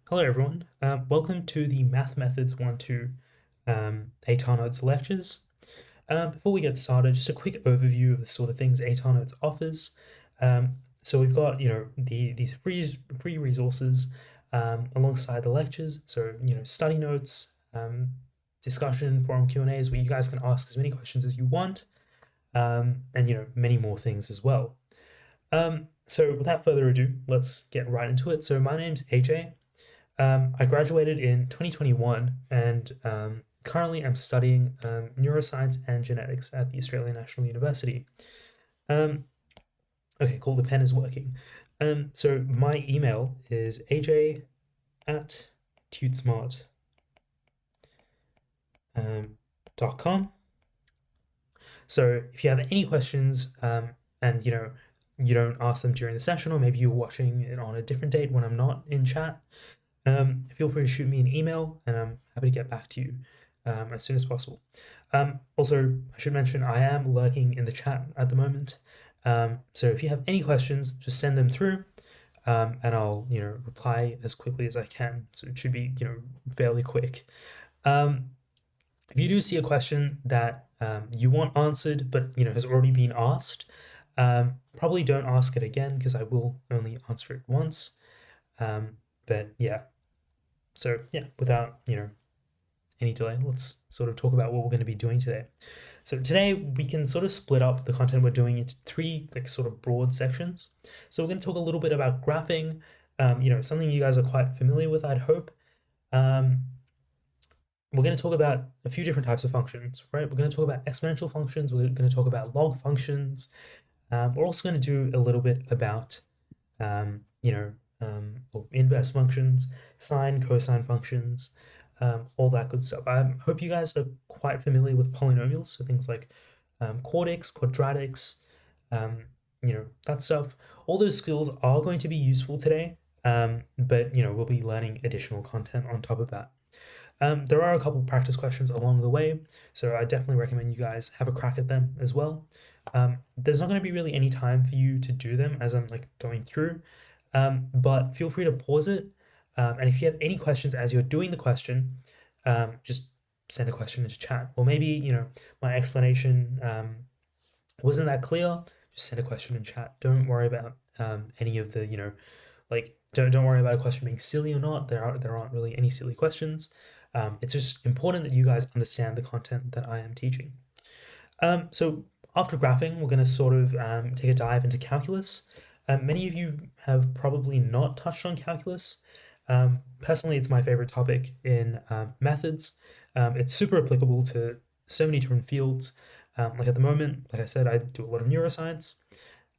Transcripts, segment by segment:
Hello everyone, welcome to the Math Methods 1-2 ATAR Notes lectures. Before we get started, just a quick overview of the sort of things ATAR Notes offers. So we've got, these free resources alongside the lectures. So, study notes, discussion, forum Q&As where you guys can ask as many questions as you want, and, many more things as well. So without further ado, let's get right into it. So my name's AJ. I graduated in 2021 and currently I'm studying neuroscience and genetics at the Australian National University. Okay, cool, the pen is working. So my email is aj@tutesmart.com. So if you have any questions and you don't ask them during the session, or maybe you're watching it on a different date when I'm not in chat, feel free to shoot me an email and I'm happy to get back to you as soon as possible. Also, I should mention I am lurking in the chat at the moment. So if you have any questions, just send them through and I'll reply as quickly as I can. So it should be fairly quick. If you do see a question that you want answered but has already been asked, probably don't ask it again because I will only answer it once. But yeah, so yeah, without any delay, let's sort of talk about what we're going to be doing today. So today we can sort of split up the content we're doing into three sort of broad sections. So we're going to talk a little bit about graphing, something you guys are quite familiar with, I'd hope. We're going to talk about a few different types of functions, right? We're going to talk about exponential functions. We're going to talk about log functions. We're also going to do a little bit about, inverse functions, sine, cosine functions, all that good stuff. I hope you guys are quite familiar with polynomials, so things like quartics, quadratics, that stuff. All those skills are going to be useful today, but we'll be learning additional content on top of that. There are a couple practice questions along the way, so I definitely recommend you guys have a crack at them as well. There's not going to be really any time for you to do them as I'm going through, but feel free to pause it. And if you have any questions as you're doing the question, just send a question into chat. Or maybe, my explanation wasn't that clear, just send a question in chat. Don't worry about any of the, don't worry about a question being silly or not. There aren't really any silly questions. It's just important that you guys understand the content that I am teaching. So after graphing, we're going to sort of take a dive into calculus. Many of you have probably not touched on calculus. Personally, it's my favorite topic in methods. It's super applicable to so many different fields. Like at the moment, like I said, I do a lot of neuroscience.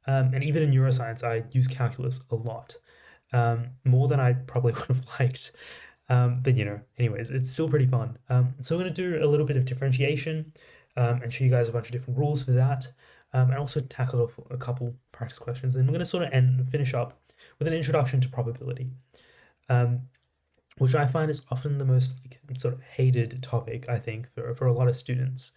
And even in neuroscience, I use calculus a lot. More than I probably would have liked. But anyways, it's still pretty fun. So we're going to do a little bit of differentiation and show you guys a bunch of different rules for that. And also tackle a couple practice questions. And we're going to sort of finish up with an introduction to probability, which I find is often the most sort of hated topic, I think, for a lot of students.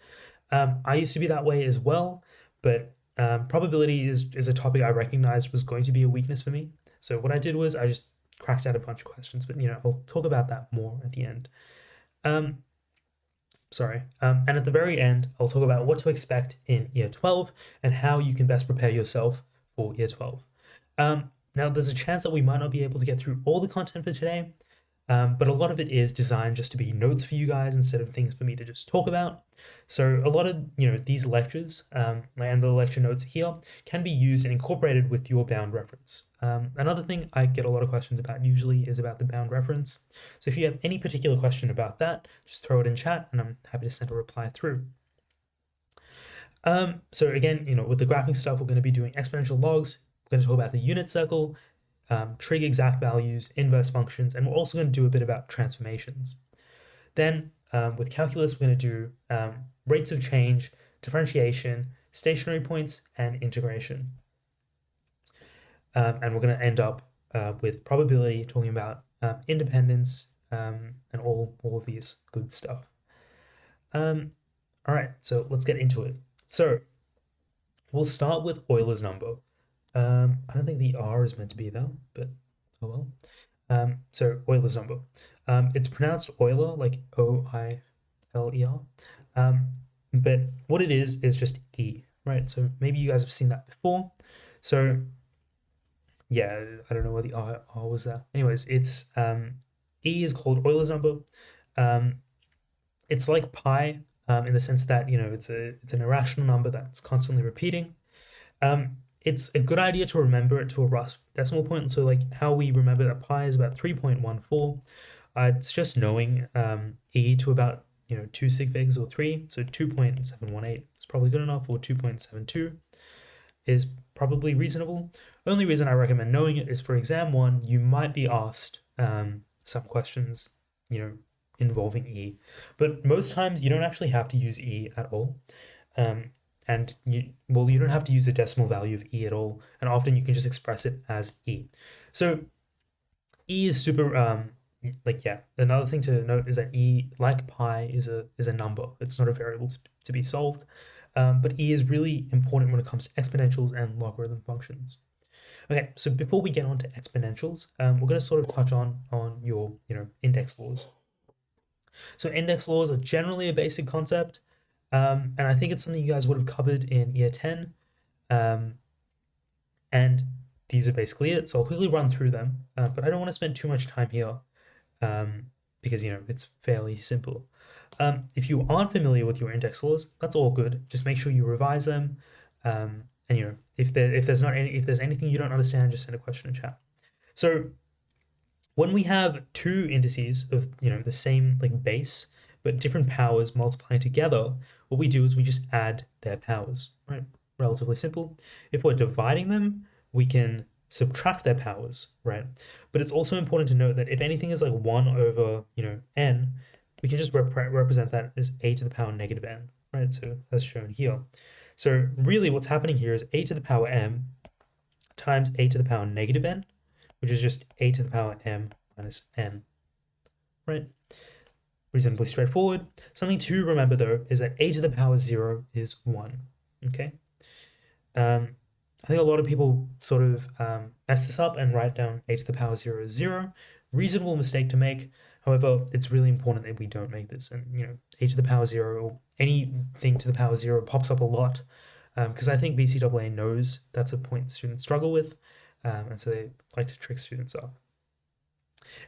I used to be that way as well, but probability is a topic I recognized was going to be a weakness for me. So what I did was I just cracked out a bunch of questions, but I'll talk about that more at the end. And at the very end, I'll talk about what to expect in year 12 and how you can best prepare yourself for year 12. Now, there's a chance that we might not be able to get through all the content for today, but a lot of it is designed just to be notes for you guys instead of things for me to just talk about. So a lot of these lectures and the lecture notes here can be used and incorporated with your bound reference. Another thing I get a lot of questions about usually is about the bound reference. So if you have any particular question about that, just throw it in chat and I'm happy to send a reply through. So again, with the graphing stuff, we're going to be doing exponential logs. We're going to talk about the unit circle, trig exact values, inverse functions, and we're also going to do a bit about transformations. Then with calculus, we're going to do rates of change, differentiation, stationary points, and integration. And we're going to end up with probability, talking about independence, and all of these good stuff. All right, so let's get into it. So we'll start with Euler's number. I don't think the R is meant to be there, but oh well. So Euler's number. It's pronounced Euler, like Oiler. Um, but what it is just E, right? So maybe you guys have seen that before. So yeah, I don't know where the R was there. Anyways, it's E is called Euler's number. Um, it's like pi in the sense that it's an irrational number that's constantly repeating. It's a good idea to remember it to a rough decimal point. So like how we remember that pi is about 3.14. It's just knowing e to about 2 sig figs or 3. So 2.718 is probably good enough, or 2.72 is probably reasonable. Only reason I recommend knowing it is for exam one, you might be asked some questions, involving E. But most times you don't actually have to use E at all. And you don't have to use the decimal value of E at all. And often you can just express it as E. So E is super another thing to note is that E, like pi, is a number. It's not a variable to be solved. But E is really important when it comes to exponentials and logarithm functions. Okay, so before we get on to exponentials, we're going to sort of touch on your index laws. So index laws are generally a basic concept, and I think it's something you guys would have covered in year 10. And these are basically it. So I'll quickly run through them, but I don't want to spend too much time here because it's fairly simple. If you aren't familiar with your index laws, that's all good. Just make sure you revise them. And if there's anything you don't understand, just send a question in chat. So when we have two indices of the same like base but different powers multiplying together, what we do is we just add their powers, right? Relatively simple. If we're dividing them, we can subtract their powers, right? But it's also important to note that if anything is like 1 over n, we can just represent that as a to the power negative n, right? So as shown here. So really what's happening here is a to the power m times a to the power negative n, which is just a to the power m minus n, right? Reasonably straightforward. Something to remember though is that a to the power 0 is 1, okay? I think a lot of people sort of mess this up and write down a to the power 0 is 0. Reasonable mistake to make. However, it's really important that we don't make this. And, a to the power 0 or anything to the power 0 pops up a lot because I think VCEE knows that's a point students struggle with. And so they like to trick students up.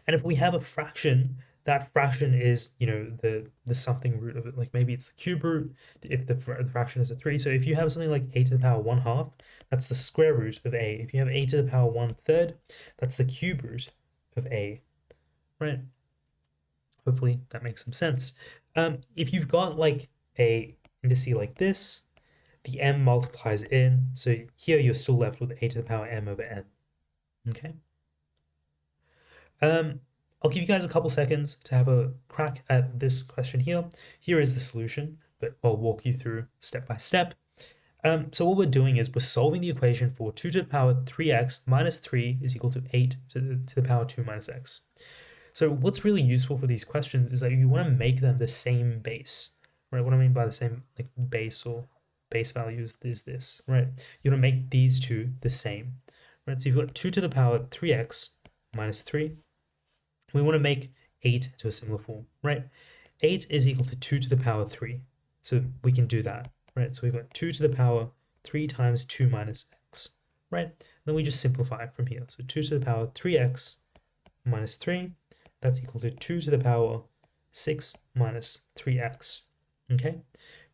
And if we have a fraction, that fraction is, the something root of it. Like maybe it's the cube root if the fraction is a 3. So if you have something like a to the power 1/2, that's the square root of a. If you have a to the power 1/3, that's the cube root of a, right? Hopefully that makes some sense. If you've got like a indice like this, the m multiplies in. So here you're still left with a to the power m over n. Okay. I'll give you guys a couple seconds to have a crack at this question here. Here is the solution, but I'll walk you through step by step. So what we're doing is we're solving the equation for 2 to the power 3x minus 3 is equal to 8 to the power 2 minus x. So what's really useful for these questions is that you want to make them the same base, right? What I mean by the same like base or base values is this, right? You want to make these two the same, right? So you've got 2 to the power 3x minus 3. We want to make 8 to a similar form, right? 8 is equal to 2 to the power 3. So we can do that, right? So we've got 2 to the power 3 times 2 minus x, right? And then we just simplify from here. So 2 to the power 3x minus 3, that's equal to 2 to the power 6 minus 3x, okay?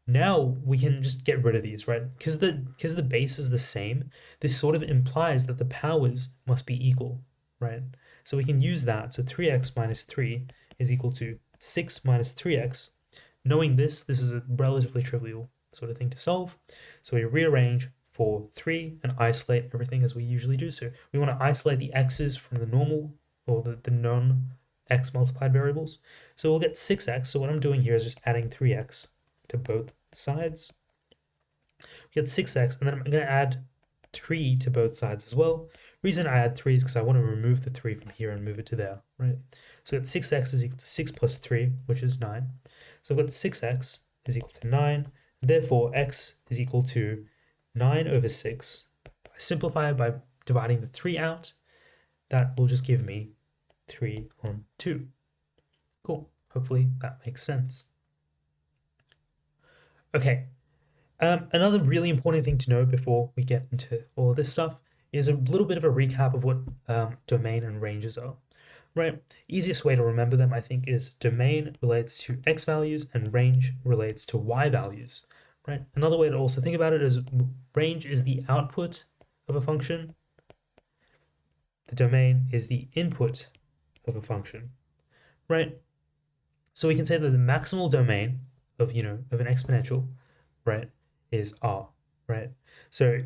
Now we can just get rid of these, right? Because the base is the same, this sort of implies that the powers must be equal, right? So we can use that. So 3x minus 3 is equal to 6 minus 3x. Knowing this is a relatively trivial sort of thing to solve. So we rearrange for 3 and isolate everything as we usually do. So we want to isolate the x's from the normal or the non-x multiplied variables. So we'll get 6x. So what I'm doing here is just adding 3x to both sides. We get 6x, and then I'm going to add 3 to both sides as well. Reason I add 3 is because I want to remove the 3 from here and move it to there, right? So that 6x is equal to 6 plus 3, which is 9. So I've got 6x is equal to 9. Therefore, x is equal to 9 over 6. I simplify by dividing the 3 out. That will just give me 3 on 2. Cool. Hopefully that makes sense. Okay. Another really important thing to know before we get into all of this stuff is a little bit of a recap of what domain and ranges are. Right? Easiest way to remember them, I think, is domain relates to x values and range relates to y values. Right? Another way to also think about it is range is the output of a function. The domain is the input of a function. Right? So we can say that the maximal domain of of an exponential, right, is r, right? So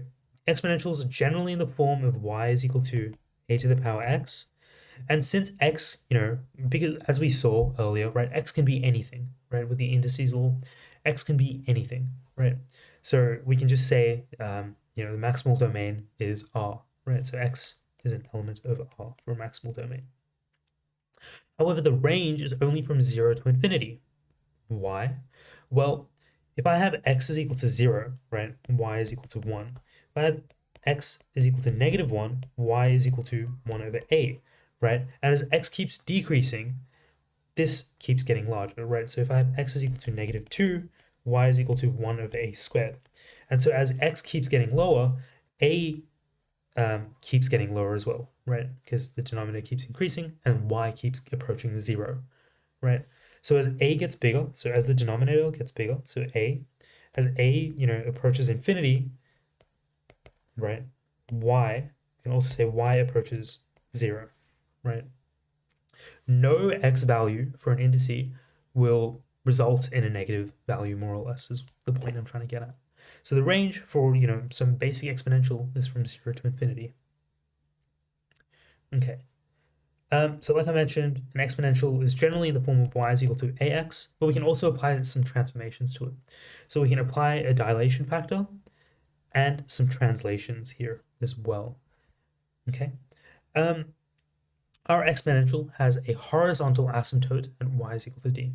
exponentials are generally in the form of y is equal to a to the power x. And since x, because as we saw earlier, right, x can be anything, right? With the indices law, x can be anything, right? So we can just say, the maximal domain is r, right? So x is an element of r for a maximal domain. However, the range is only from 0 to infinity. Why? Well, if I have x is equal to 0, right, and y is equal to 1, if I have x is equal to -1, y is equal to 1 over a, right? And as x keeps decreasing, this keeps getting larger, right? So if I have x is equal to -2, y is equal to 1 over a squared. And so as x keeps getting lower, a keeps getting lower as well, right? Because the denominator keeps increasing and y keeps approaching 0, right? So as a gets bigger, so as the denominator gets bigger, so as a approaches infinity, right? Y, you can also say y approaches 0, right? No x value for an indice will result in a negative value, more or less, is the point I'm trying to get at. So the range for some basic exponential is from 0 to infinity. Okay. So like I mentioned, an exponential is generally in the form of y is equal to ax, but we can also apply some transformations to it. So we can apply a dilation factor and some translations here as well. Okay. Our exponential has a horizontal asymptote at y is equal to d.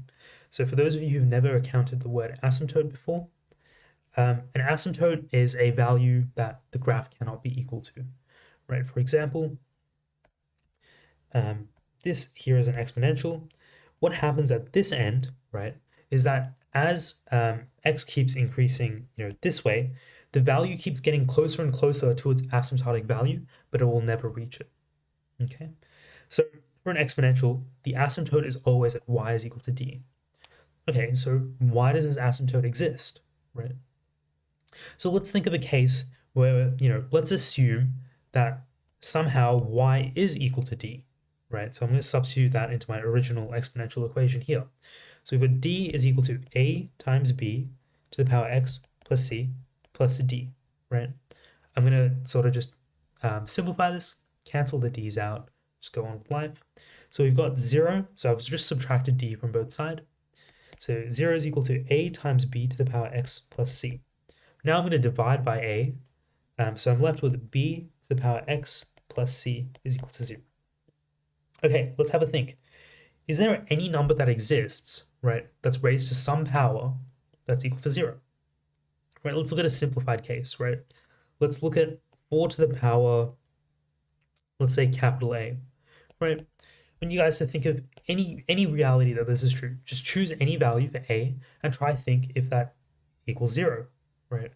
So for those of you who've never encountered the word asymptote before, an asymptote is a value that the graph cannot be equal to, right? For example, this here is an exponential. What happens at this end, right, is that as x keeps increasing, this way, the value keeps getting closer and closer to its asymptotic value, but it will never reach it. Okay, so for an exponential, the asymptote is always at y is equal to d. Okay, so why does this asymptote exist, right? So let's think of a case where, let's assume that somehow y is equal to d, right? So I'm going to substitute that into my original exponential equation here. So we've got d is equal to a times b to the power x plus c plus d, right? I'm going to sort of just simplify this, cancel the d's out, just go on with life. So we've got 0, so I've just subtracted d from both sides. So 0 is equal to a times b to the power x plus c. Now I'm going to divide by a, so I'm left with b to the power x plus c is equal to 0. Okay, let's have a think. Is there any number that exists, right, that's raised to some power that's equal to 0? Right, let's look at a simplified case, right? Let's look at 4 to the power, let's say capital A, right? When you guys think of any reality that this is true, just choose any value for a and try to think if that equals 0, right?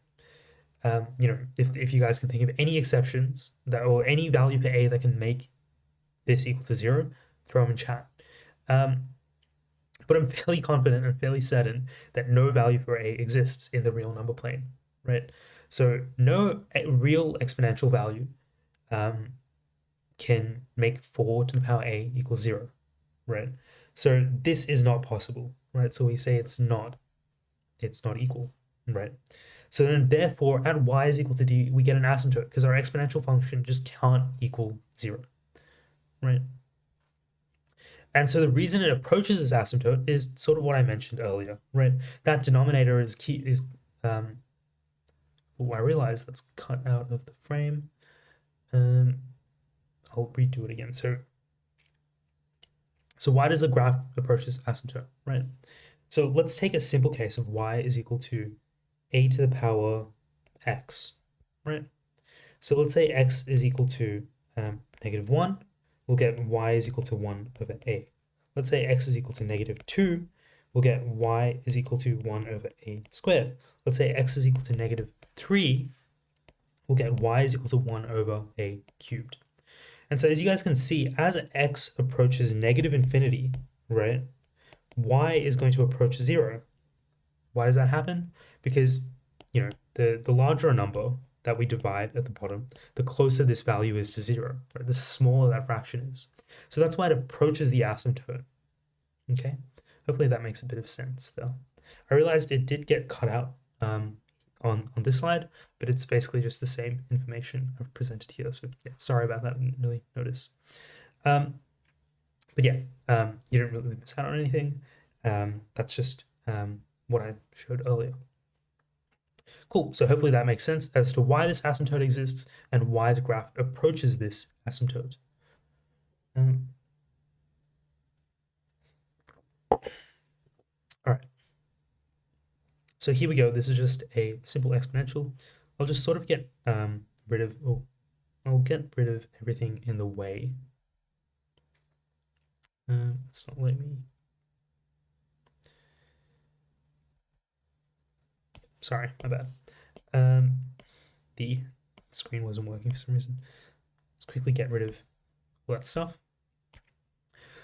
If you guys can think of any exceptions that or any value for a that can make this equal to 0, throw them in chat. But I'm fairly confident and fairly certain that no value for a exists in the real number plane, right? So no real exponential value can make 4 to the power a equals 0, right? So this is not possible, right? So we say it's not equal, right? So then therefore at y is equal to d, we get an asymptote because our exponential function just can't equal 0, right? And so the reason it approaches this asymptote is sort of what I mentioned earlier, right? That denominator is key, I realize that's cut out of the frame. I'll redo it again. So why does the graph approach this asymptote, right? So let's take a simple case of y is equal to a to the power x, right? So let's say x is equal to -1. we'll get y is equal to 1 over a. Let's say x is equal to -2, we'll get y is equal to 1 over a squared. Let's say x is equal to -3, we'll get y is equal to 1 over a cubed. And so as you guys can see, as x approaches -infinity, right, y is going to approach 0. Why does that happen? Because, the larger a number that we divide at the bottom, the closer this value is to 0, right? The smaller that fraction is. So that's why it approaches the asymptote, okay? Hopefully that makes a bit of sense, though. I realized it did get cut out on this slide, but it's basically just the same information I've presented here. So yeah, sorry about that. I didn't really notice. But yeah, you didn't really miss out on anything. That's just what I showed earlier. Cool, so hopefully that makes sense as to why this asymptote exists and why the graph approaches this asymptote. All right. So here we go. This is just a simple exponential. I'll just sort of get rid of, I'll get rid of everything in the way. It's not letting me. Sorry, my bad. The screen wasn't working for some reason. Let's quickly get rid of all that stuff.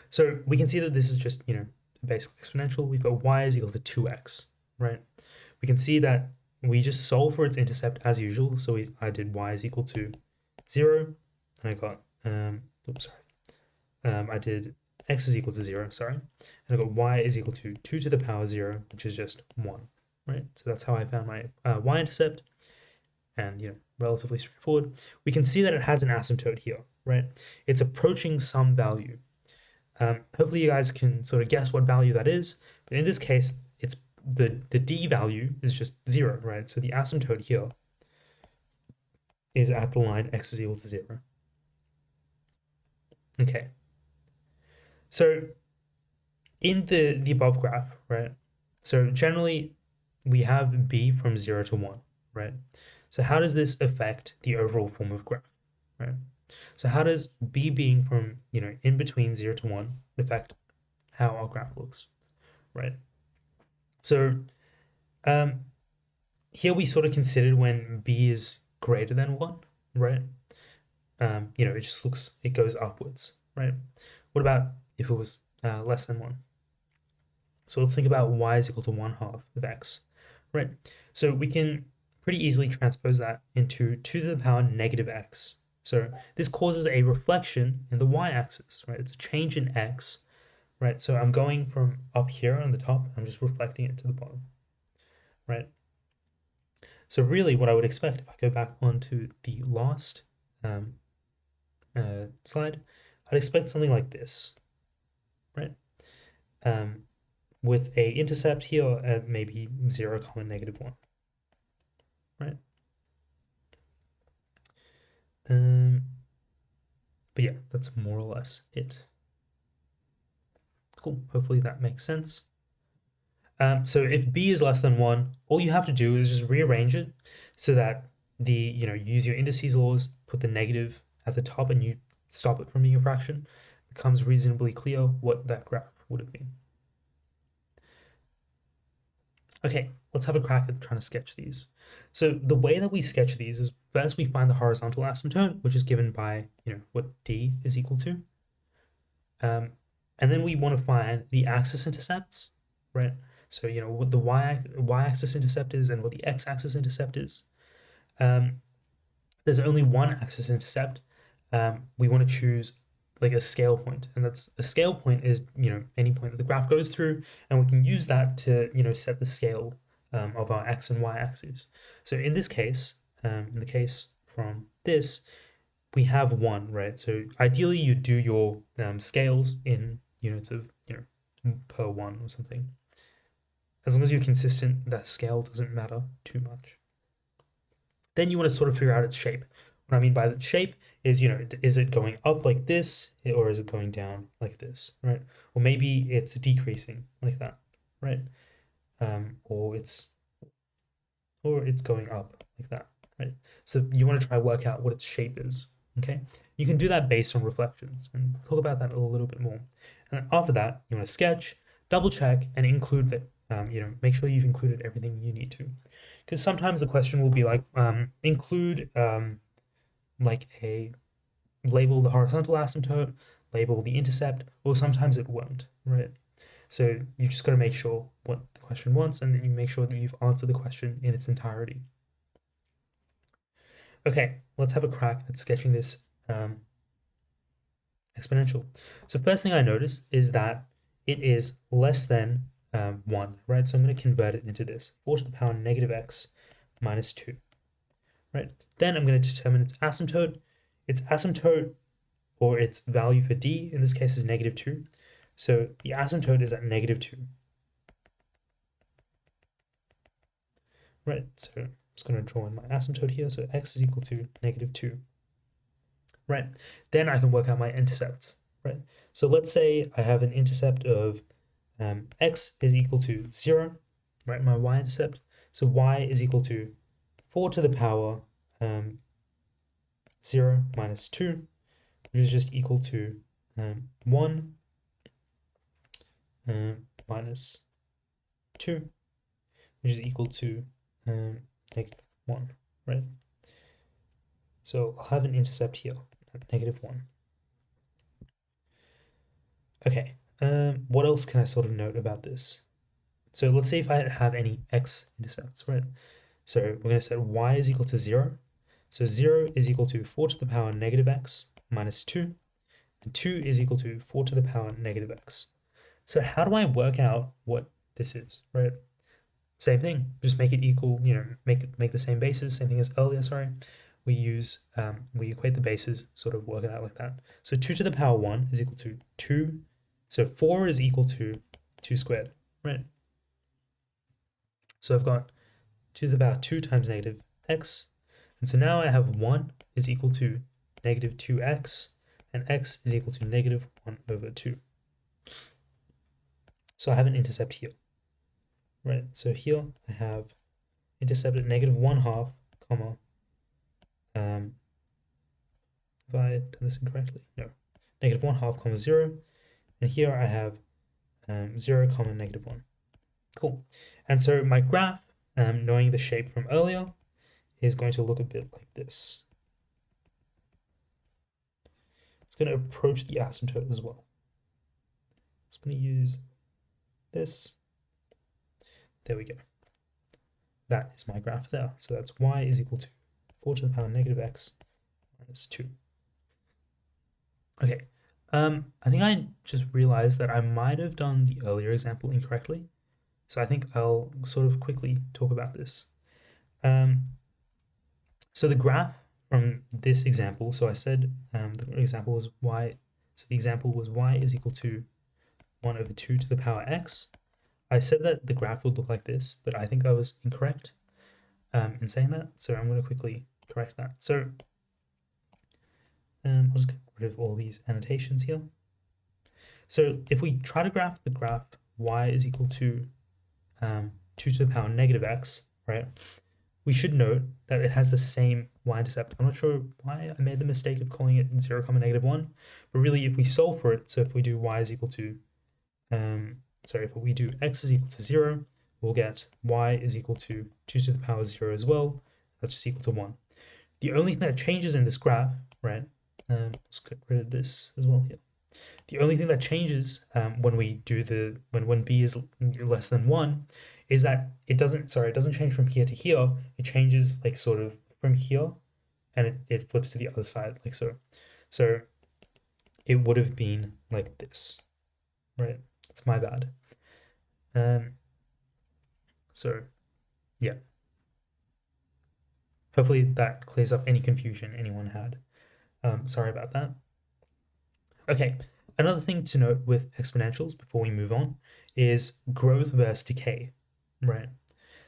So we can see that this is just, a basic exponential. We've got y is equal to 2x, right? We can see that we just solve for its intercept as usual. So I did y is equal to 0, and I got, I did x is equal to 0, sorry. And I got y is equal to 2 to the power 0, which is just 1, right? So that's how I found my y-intercept, and, relatively straightforward. We can see that it has an asymptote here, right? It's approaching some value. Hopefully you guys can sort of guess what value that is, but in this case, it's the d value is just 0, right? So the asymptote here is at the line x is equal to 0. Okay. So in the above graph, right? So generally we have b from 0 to 1, right? So how does this affect the overall form of graph, right? So how does b being from, in between 0 to 1 affect how our graph looks, right? So here we sort of considered when b is greater than 1, right? It just looks, it goes upwards, right? What about if it was less than 1? So let's think about y is equal to 1/2 of x, right? So we can pretty easily transpose that into 2 to the power -x. So this causes a reflection in the y-axis, right? It's a change in x, right? So I'm going from up here on the top, I'm just reflecting it to the bottom, right? So really what I would expect, if I go back onto the last slide, I'd expect something like this, right? With a intercept here at maybe 0, -1, right? But yeah, that's more or less it. Cool, hopefully that makes sense. So if b is less than 1, all you have to do is just rearrange it so that use your indices laws, put the negative at the top, and you stop it from being a fraction. It becomes reasonably clear what that graph would have been. Okay, let's have a crack at trying to sketch these. So the way that we sketch these is first we find the horizontal asymptote, which is given by what d is equal to. And then we want to find the axis intercepts, right? So what the y-axis intercept is and what the x-axis intercept is. There's only one axis intercept. We want to choose like a scale point, and that's a scale point is any point that the graph goes through, and we can use that to set the scale of our x and y axes. So in this case, in the case from this, we have 1, right? So ideally you do your scales in units of per 1 or something. As long as you're consistent, that scale doesn't matter too much. Then you want to sort of figure out its shape. What I mean by the shape is, is it going up like this, or is it going down like this, right? Or maybe it's decreasing like that, right? Or it's going up like that, right? So you want to try work out what its shape is, Okay, you can do that based on reflections, and talk about that a little bit more. And after that, you want to sketch, double check, and include that. Make sure you've included everything you need to, because sometimes the question will be like, include like a label the horizontal asymptote, label the intercept, or sometimes it won't, right? So you just got to make sure what the question wants, and then you make sure that you've answered the question in its entirety. Okay, let's have a crack at sketching this exponential. So first thing I noticed is that it is less than 1, right? So I'm going to convert it into this, 4 to the power negative x minus 2, right? Then I'm going to determine its asymptote. Its asymptote, or its value for d, in this case is negative 2. So the asymptote is at negative 2. Right, so I'm just going to draw in my asymptote here. So x is equal to negative 2. Right, then I can work out my intercepts. Right, so let's say I have an intercept of x is equal to 0, right, my y-intercept. So y is equal to 4 to the power 0 minus 2, which is just equal to 1 minus 2, which is equal to negative 1, right? So I'll have an intercept here at negative 1. Okay, what else can I sort of note about this? So let's say if I have any x-intercepts, right? So we're going to set y is equal to 0. So 0 is equal to 4 to the power negative x minus 2. And 2 is equal to 4 to the power negative x. So how do I work out what this is, right? Same thing, just make it equal, make the same bases, same thing as earlier, sorry. We use, we equate the bases, sort of work it out like that. So 2 to the power 1 is equal to 2. So 4 is equal to 2 squared, right? So I've got 2 to the power 2 times negative x. And so now I have 1 is equal to negative 2x, and x is equal to negative 1 over 2. So I have an intercept here, right? So here I have intercept at negative 1/2, comma, have I done this incorrectly? No. Negative 1/2, comma 0. And here I have 0, comma negative 1. Cool. And so my graph, knowing the shape from earlier, is going to look a bit like this. It's going to approach the asymptote as well. It's going to use this. There we go. That is my graph there. So that's y is equal to 4 to the power negative x minus 2. Okay, I think I just realized that I might have done the earlier example incorrectly. So I think I'll sort of quickly talk about this. So the graph from this example, so I said the example was y, so the example was y is equal to 1 over 2 to the power x. I said that the graph would look like this, but I think I was incorrect in saying that. So I'm going to quickly correct that. So I'll just get rid of all these annotations here. So if we try to graph the graph y is equal to 2 to the power negative x, right? We should note that it has the same y-intercept. I'm not sure why I made the mistake of calling it 0, negative 1, but really if we solve for it, so if we do y is equal to, if we do x is equal to 0, we'll get y is equal to 2 to the power 0 as well. That's just equal to 1. The only thing that changes in this graph, right, let's get rid of this as well here. The only thing that changes when we do when b is less than 1 is that it doesn't change from here to here. It changes like sort of from here, and it flips to the other side like so. So it would have been like this, right? It's my bad. So yeah. Hopefully that clears up any confusion anyone had. Sorry about that. Okay, another thing to note with exponentials before we move on is growth versus decay, right?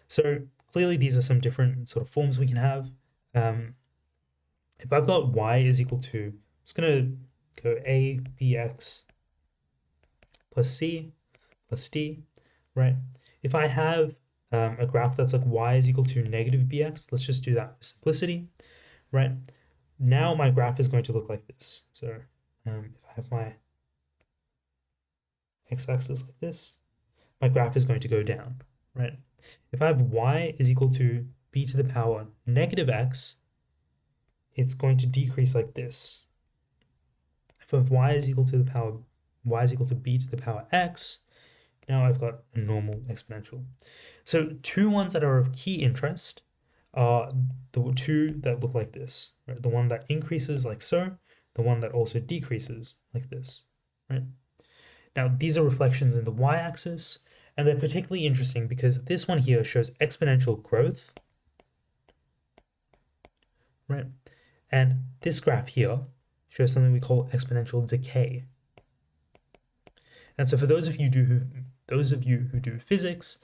So clearly these are some different sort of forms we can have. If I've got y is equal to, I'm just going to go a bx plus c plus d, right? If I have a graph that's like y is equal to negative bx, let's just do that for simplicity, right? now my graph is going to look like this. So if I have my x-axis like this, my graph is going to go down, right? If I have y is equal to b to the power negative x, it's going to decrease like this. If I have y is equal to b to the power x, now I've got a normal exponential. So two ones that are of key interest are the two that look like this, right? The one that increases like so, the one that also decreases like this, right? Now these are reflections in the y-axis, and they're particularly interesting because this one here shows exponential growth, right? And this graph here shows something we call exponential decay. And so for those of you who do physics,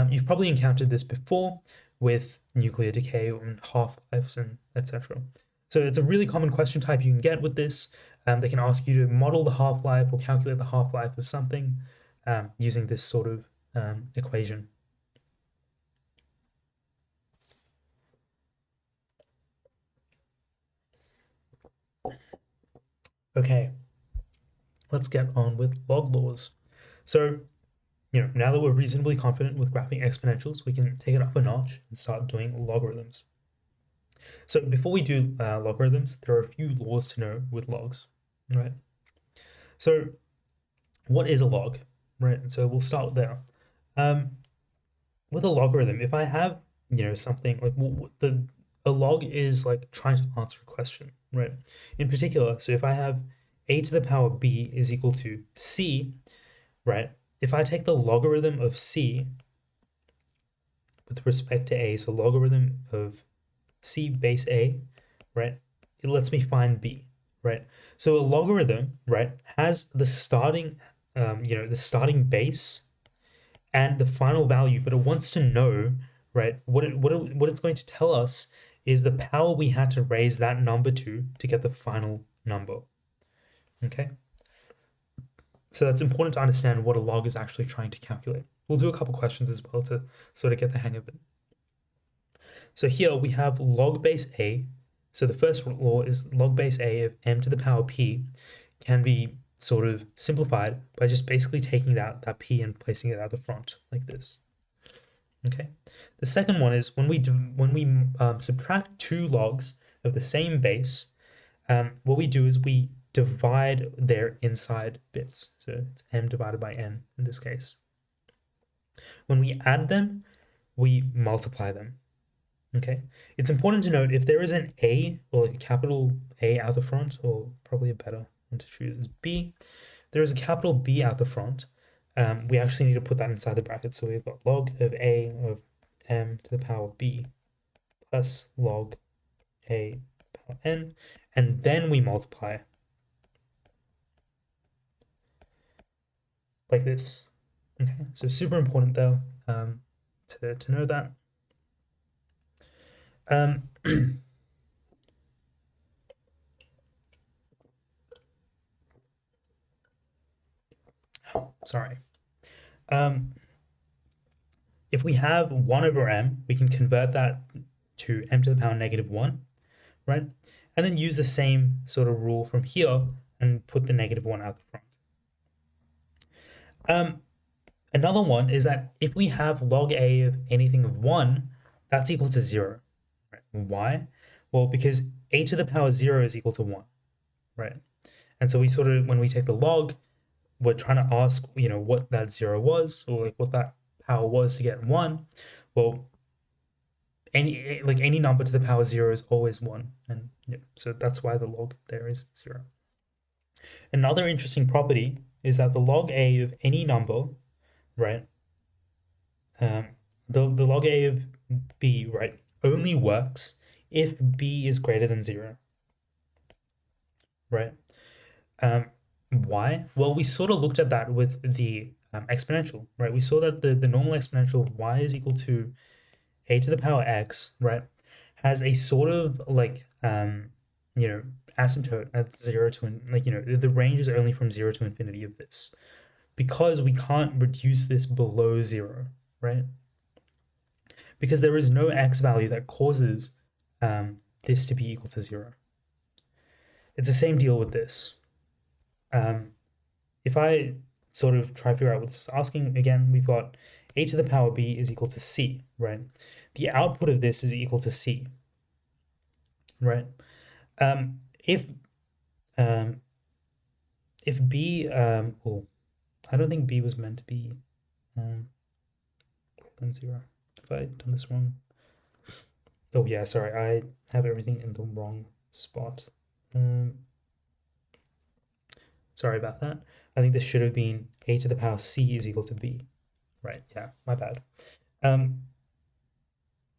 you've probably encountered this before with nuclear decay and half-lives and etc. So it's a really common question type you can get with this. They can ask you to model the half-life or calculate the half-life of something using this sort of equation. Okay, let's get on with log laws. So, now that we're reasonably confident with graphing exponentials, we can take it up a notch and start doing logarithms. So before we do logarithms, there are a few laws to know with logs, right? So what is a log, right? So we'll start there. With a logarithm, if I have, something like a log is like trying to answer a question, right? In particular, so if I have a to the power b is equal to c, right? If I take the logarithm of c with respect to a, so logarithm of c base a, right? It lets me find b, right? So a logarithm, right, has the starting, the starting base and the final value, but it wants to know, right, what it's going to tell us is the power we had to raise that number to get the final number. Okay? So that's important to understand what a log is actually trying to calculate. We'll do a couple questions as well to sort of get the hang of it. So here we have log base a. So the first law is log base a of m to the power p can be sort of simplified by just basically taking that p and placing it at the front like this. Okay. The second one is when we subtract two logs of the same base, what we do is we divide their inside bits. So it's m divided by n in this case. When we add them, we multiply them. Okay. It's important to note if there is an a or like a capital A out the front, or probably a better one to choose is b. There is a capital B out the front. We actually need to put that inside the bracket. So we've got log of a of m to the power b plus log a to the power n, and then we multiply like this. Okay, so super important though to know that. Sorry. If we have 1 over m, we can convert that to m to the power negative 1, right? And then use the same sort of rule from here and put the negative 1 out the front. Another one is that if we have log a of anything of 1, that's equal to 0. Right? Why? Well, because a to the power 0 is equal to 1, right? And so we sort of, when we take the log, we're trying to ask, what that 0 was, or like what that power was to get 1. Well, any number to the power 0 is always 1, and so that's why the log there is 0. Another interesting property is that the log a of any number, right, the log a of b, right, only works if b is greater than 0, right? Why? Well, we sort of looked at that with the exponential, right? We saw that the normal exponential of y is equal to a to the power x, right, has a sort of like asymptote at 0 to the range is only from 0 to infinity of this, because we can't reduce this below 0, right? Because there is no x value that causes this to be equal to 0. It's the same deal with this. If I sort of try to figure out what this is asking, again, we've got a to the power b is equal to c, right? The output of this is equal to c, right? If um, b, oh, I don't think b was meant to be 0. Have I done this wrong? Oh yeah, sorry, I have everything in the wrong spot. Sorry about that. I think this should have been a to the power c is equal to b. Right, yeah, my bad.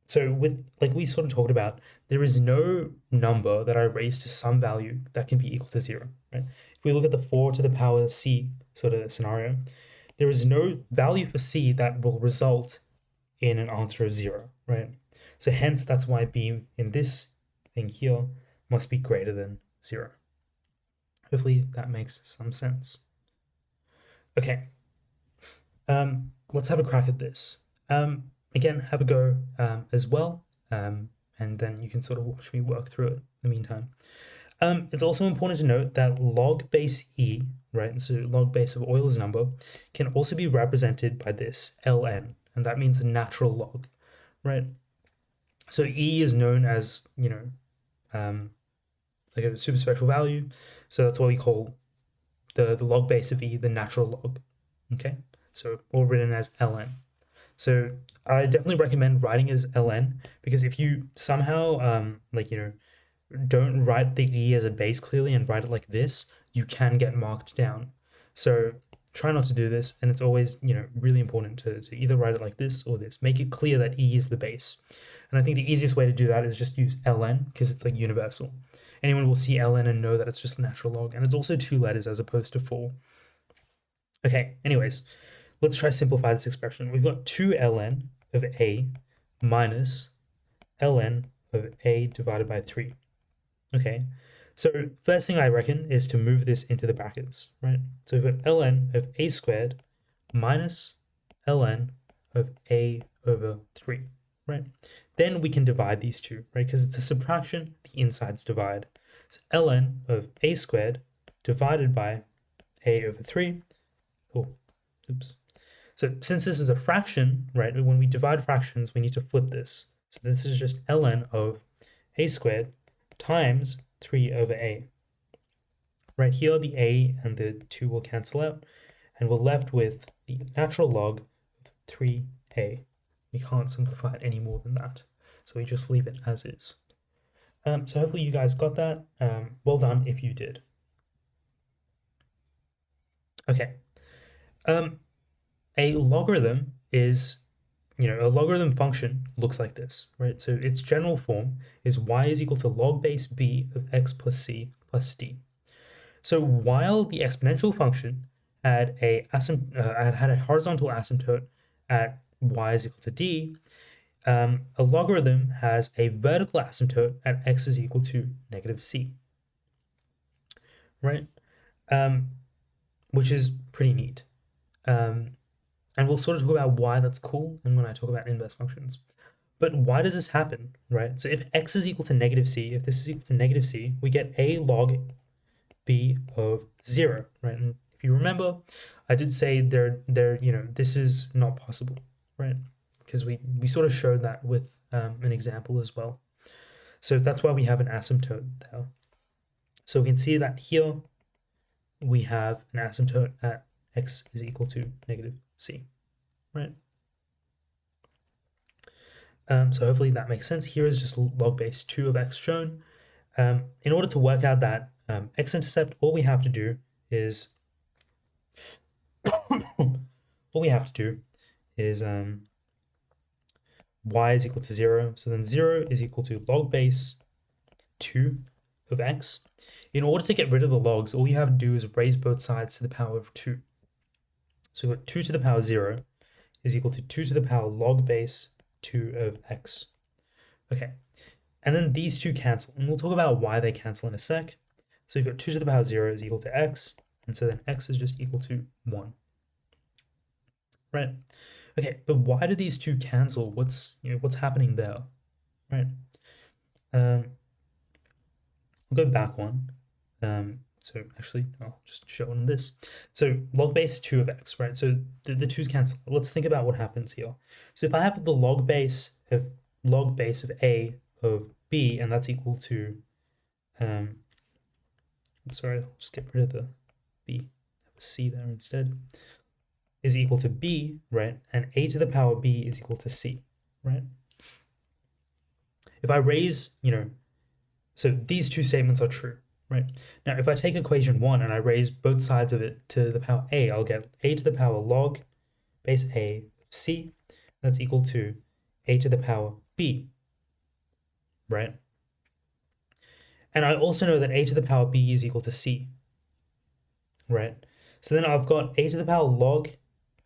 So with, like we sort of talked about, there is no number that I raise to some value that can be equal to 0, right? If we look at the 4 to the power c sort of scenario, there is no value for c that will result in an answer of 0, right? So hence that's why b in this thing here must be greater than 0. Hopefully that makes some sense. Okay, let's have a crack at this. Again, have a go as well, and then you can sort of watch me work through it in the meantime. It's also important to note that log base e, right, so log base of Euler's number, can also be represented by this ln, and that means natural log, right? So e is known as, like a superspectral value, so that's what we call the log base of e, the natural log, okay? So all written as ln. So I definitely recommend writing it as ln, because if you somehow don't write the e as a base clearly and write it like this, you can get marked down. So try not to do this, and it's always really important to either write it like this or this. Make it clear that e is the base. And I think the easiest way to do that is just use ln, because it's like universal. Anyone will see ln and know that it's just a natural log, and it's also 2 letters as opposed to 4. Okay, anyways, let's try to simplify this expression. We've got 2 ln of a minus ln of a divided by 3. Okay, so first thing I reckon is to move this into the brackets, right? So we've got ln of a squared minus ln of a over 3, right? Then we can divide these two, right? Because it's a subtraction, the insides divide. So ln of a squared divided by a over 3. Oh, oops. So since this is a fraction, right, when we divide fractions, we need to flip this. So this is just ln of a squared times 3 over a. Right here, the a and the 2 will cancel out, and we're left with the natural log of 3a. We can't simplify it any more than that, so we just leave it as is. So hopefully you guys got that. Well done if you did. Okay. A logarithm is, a logarithm function looks like this, right? So its general form is y is equal to log base b of x plus c plus d. So while the exponential function had a horizontal asymptote at y is equal to d, a logarithm has a vertical asymptote at x is equal to negative c, right? Which is pretty neat. And we'll sort of talk about why that's cool and when I talk about inverse functions. But why does this happen, right? So if x is equal to negative c, if this is equal to negative c, we get a log b of 0, right? And if you remember, I did say this is not possible, right? Because we sort of showed that with an example as well. So that's why we have an asymptote there. So we can see that here we have an asymptote at x is equal to negative c, right? So hopefully that makes sense. Here is just log base 2 of x shown. In order to work out that x-intercept, all we have to do is y is equal to 0. So then 0 is equal to log base 2 of x. In order to get rid of the logs, all you have to do is raise both sides to the power of 2. So we've got 2 to the power 0 is equal to 2 to the power log base 2 of x. Okay, and then these two cancel, and we'll talk about why they cancel in a sec. So we've got 2 to the power 0 is equal to x, and so then x is just equal to 1. Right? Okay, but why do these two cancel? What's happening there? Right? We'll go back one. So actually, I'll just show it on this. So log base 2 of x, right? So the 2's cancel. Let's think about what happens here. So if I have the log base of a of b, and that's equal to, I'm sorry, I'll just get rid of the b, have a c there instead, is equal to b, right? And a to the power b is equal to c, right? If I raise, so these two statements are true, right? Now, if I take equation 1 and I raise both sides of it to the power a, I'll get a to the power log base a of c, that's equal to a to the power b, right? And I also know that a to the power b is equal to c, right? So then I've got a to the power log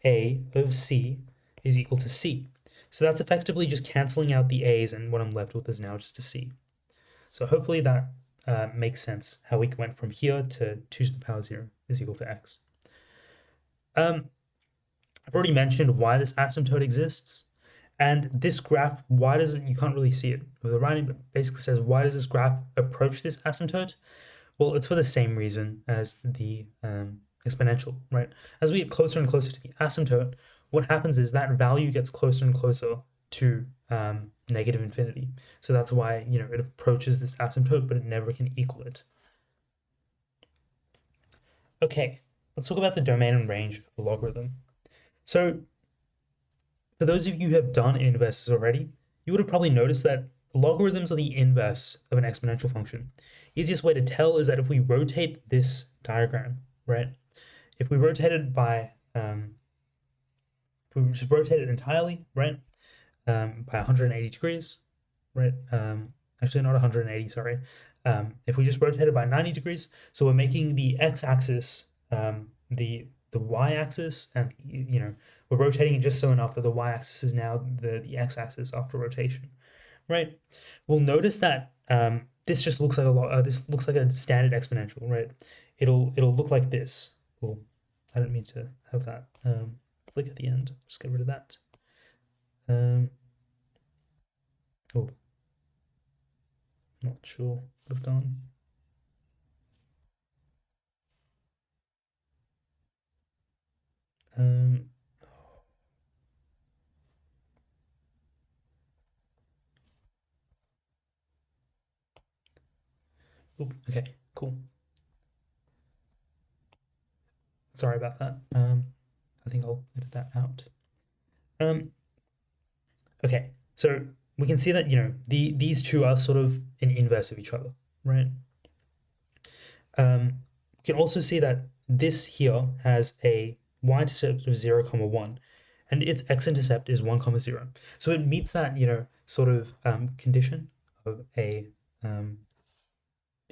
a of c is equal to c. So that's effectively just cancelling out the a's, and what I'm left with is now just a c. So hopefully that makes sense, how we went from here to 2 to the power 0 is equal to x. I've already mentioned why this asymptote exists. And this graph, why does it, you can't really see it with the writing, but basically says, why does this graph approach this asymptote? Well, it's for the same reason as the exponential, right? As we get closer and closer to the asymptote, what happens is that value gets closer and closer to negative infinity. So that's why, it approaches this asymptote, but it never can equal it. Okay, let's talk about the domain and range of a logarithm. So for those of you who have done inverses already, you would have probably noticed that logarithms are the inverse of an exponential function. Easiest way to tell is that if we rotate this diagram, right? If we rotate it by, if we just rotate it entirely, right, by 180 degrees, right? Actually, not 180, sorry. If we just rotate it by 90 degrees, so we're making the x-axis the y-axis, and we're rotating it just so enough that the y-axis is now the x-axis after rotation, right? We'll notice that this just looks like this looks like a standard exponential, right? It'll look like this. Well, I don't mean to have that flick at the end. Just get rid of that. Oh, not sure what I've done. Okay, cool. Sorry about that. I think I'll edit that out. Okay, so we can see that these two are sort of an inverse of each other, right? We can also see that this here has a y-intercept of 0, 1, and its x-intercept is 1, 0. So it meets that sort of condition of a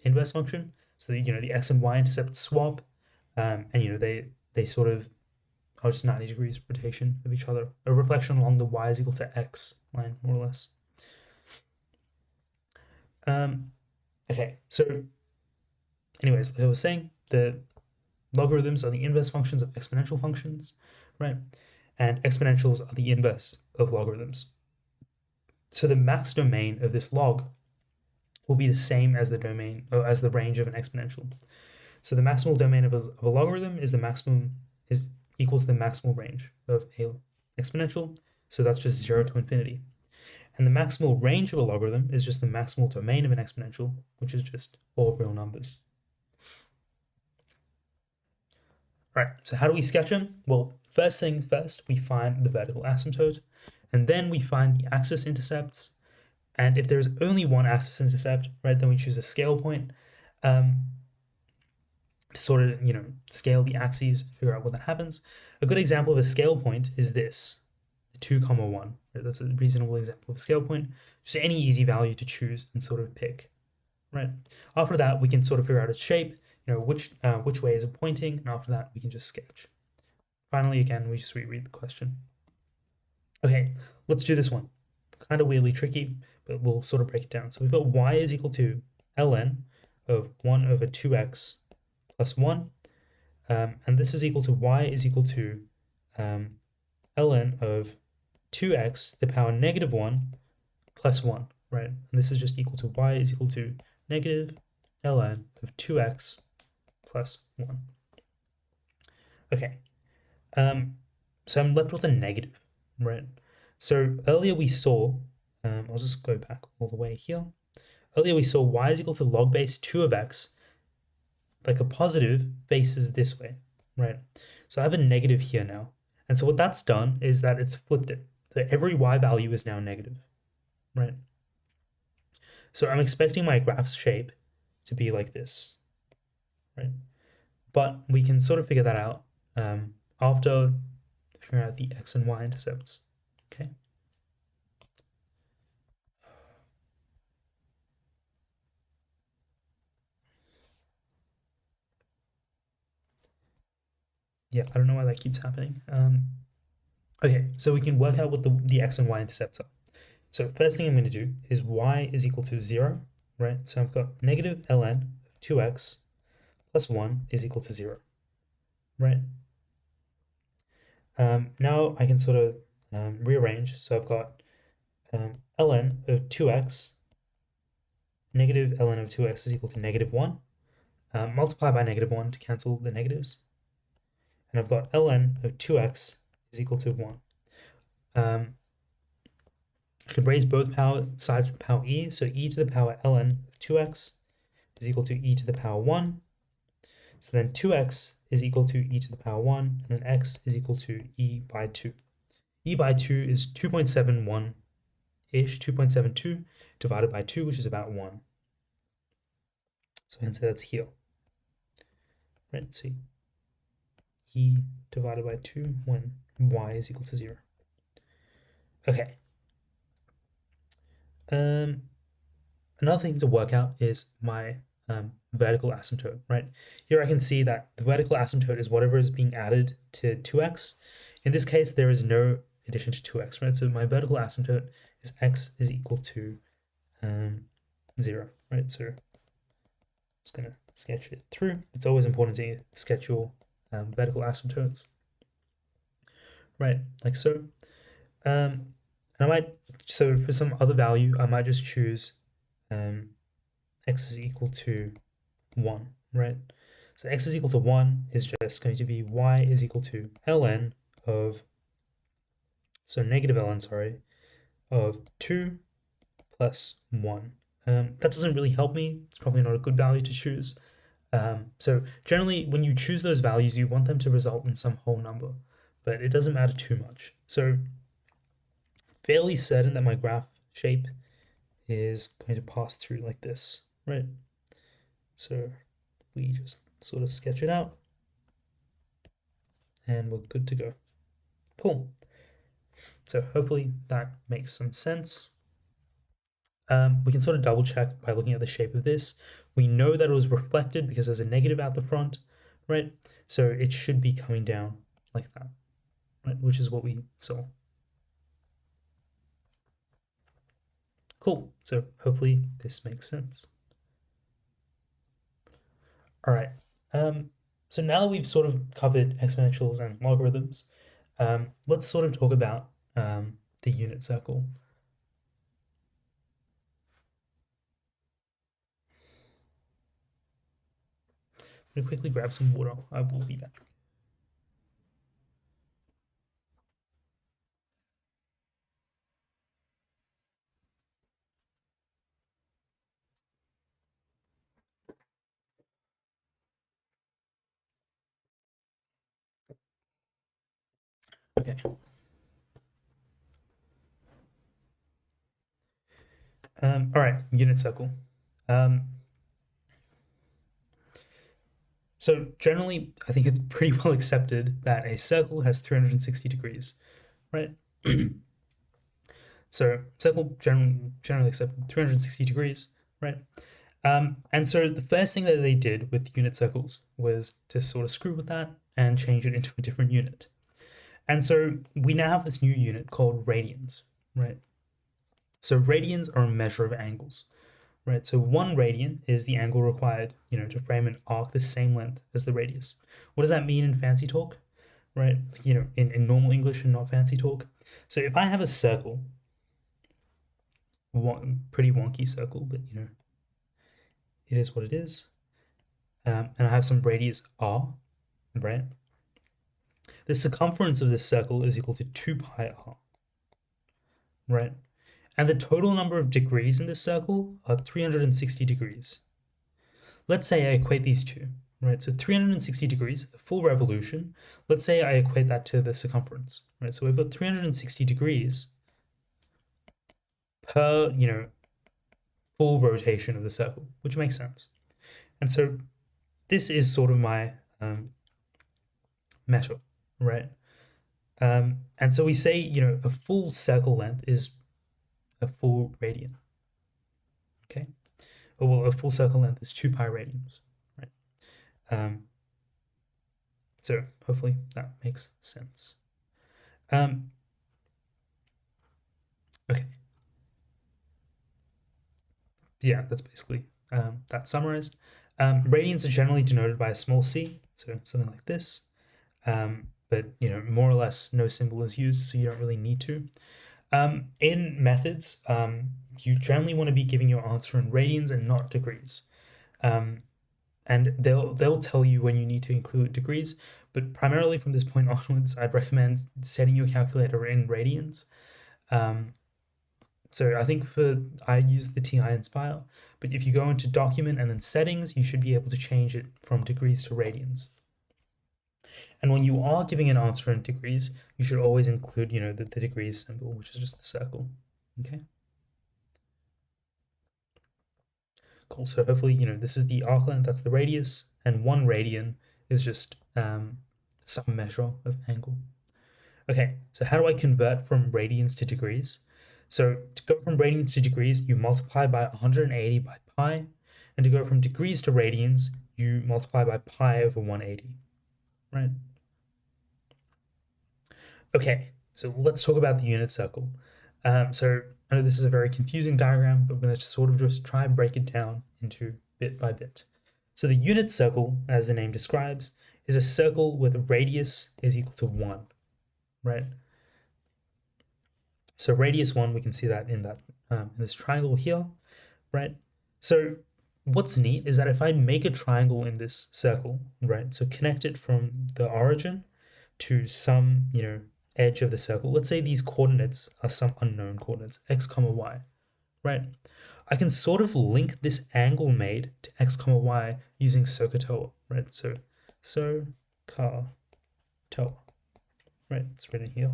inverse function. So that, the x and y-intercept swap, and they sort of are just 90 degrees rotation of each other, a reflection along the y is equal to x line, more or less. Okay, so anyways, like I was saying, the logarithms are the inverse functions of exponential functions, right? And exponentials are the inverse of logarithms. So the max domain of this log will be the same as the domain, or as the range of an exponential. So the maximal domain of a logarithm is equal to the maximal range of a exponential. So that's just 0 to infinity. And the maximal range of a logarithm is just the maximal domain of an exponential, which is just all real numbers. Right, so how do we sketch them? Well, first thing first, we find the vertical asymptote, and then we find the axis intercepts. And if there's only one axis intercept, right, then we choose a scale point to sort of, scale the axes, figure out what that happens. A good example of a scale point is this, 2, 1. Right? That's a reasonable example of a scale point. Just any easy value to choose and sort of pick, right? After that, we can sort of figure out its shape, which way is it pointing, and after that, we can just sketch. Finally, again, we just reread the question. Okay, let's do this one. Kind of weirdly tricky, but we'll sort of break it down. So we've got y is equal to ln of 1 over 2x plus 1, and this is equal to y is equal to ln of 2x to the power -1 plus 1, right? And this is just equal to y is equal to negative ln of 2x plus 1. Okay, so I'm left with a negative, right? So earlier we saw, I'll just go back all the way here. Earlier we saw y is equal to log base 2 of x, like a positive faces this way, right? So I have a negative here now. And so what that's done is that it's flipped it. So every y value is now negative, right? So I'm expecting my graph's shape to be like this, right? But we can sort of figure that out after figuring out the x and y intercepts, okay? Yeah, I don't know why that keeps happening. Okay, so we can work out what the x and y intercepts are. So first thing I'm going to do is y is equal to 0, right? So I've got negative ln of 2x plus 1 is equal to 0, right? Now I can sort of rearrange. So I've got ln of 2x, negative ln of 2x is equal to negative 1. Multiply by negative 1 to cancel the negatives. And I've got ln of 2x is equal to 1. I could raise both power sides to the power e, so e to the power ln of 2x is equal to e to the power 1. So then 2x is equal to e to the power 1, and then x is equal to e by 2. E by 2 is 2.71-ish, 2.72 divided by 2, which is about 1. So I can say that's here. Right, so e divided by 2 when y is equal to 0. Okay. Another thing to work out is my vertical asymptote, right? Here I can see that the vertical asymptote is whatever is being added to 2x. In this case, there is no addition to 2x, right? So my vertical asymptote is x is equal to 0, right? So I'm just going to sketch it through. It's always important to sketch your vertical asymptotes, right? Like so. And I might, so for some other value, I might just choose x is equal to 1, right? So x is equal to 1 is just going to be y is equal to ln of, so negative ln, sorry, of 2 plus 1. That doesn't really help me. It's probably not a good value to choose. So generally, when you choose those values, you want them to result in some whole number, but it doesn't matter too much. So fairly certain that my graph shape is going to pass through like this, right? So we just sort of sketch it out and we're good to go. Cool. So hopefully that makes some sense. We can sort of double check by looking at the shape of this. We know that it was reflected because there's a negative out the front, right? So it should be coming down like that, right? Which is what we saw. Cool. So hopefully this makes sense. All right. So now that we've sort of covered exponentials and logarithms, let's sort of talk about the unit circle. I'm going to quickly grab some water. I will be back. Okay. All right, unit circle. So generally, I think it's pretty well accepted that a circle has 360 degrees, right? So circle generally accepted 360 degrees, right? And so the first thing that they did with unit circles was to sort of screw with that and change it into a different unit. And so we now have this new unit called radians, right? So radians are a measure of angles, right? So 1 radian is the angle required, to frame an arc the same length as the radius. What does that mean in fancy talk, right? In normal English and not fancy talk. So if I have a circle, pretty wonky circle, but it is what it is. And I have some radius r, right? The circumference of this circle is equal to 2 pi r, right? And the total number of degrees in this circle are 360 degrees. Let's say I equate these two, right? So 360 degrees, a full revolution. Let's say I equate that to the circumference, right? So we've got 360 degrees per, full rotation of the circle, which makes sense. And so this is sort of my measure, right? And so we say, a full circle length is a full radian, okay? Well, a full circle length is 2 pi radians, right? So hopefully that makes sense. Okay. Yeah, that's basically that summarized. Radians are generally denoted by a small c, so something like this. But more or less no symbol is used, so you don't really need to. In methods, you generally want to be giving your answer in radians and not degrees. And they'll tell you when you need to include degrees, but primarily from this point onwards, I'd recommend setting your calculator in radians. So I think I use the TI Inspire, but if you go into document and then settings, you should be able to change it from degrees to radians. And when you are giving an answer in degrees, you should always include, the degrees symbol, which is just the circle. Okay. Cool. So hopefully, this is the arc length, that's the radius, and 1 radian is just some measure of angle. Okay, so how do I convert from radians to degrees? So to go from radians to degrees, you multiply by 180 by pi, and to go from degrees to radians, you multiply by pi over 180, right? Okay, so let's talk about the unit circle. So I know this is a very confusing diagram, but we're going to sort of just try and break it down into bit by bit. So the unit circle, as the name describes, is a circle where the radius is equal to 1, right? So radius 1, we can see that in this triangle here, right? So what's neat is that if I make a triangle in this circle, right, so connect it from the origin to some, edge of the circle. Let's say these coordinates are some unknown coordinates, x comma y, right? I can sort of link this angle made to x comma y using SOHCAHTOA, right? So SOHCAHTOA, right? It's written here.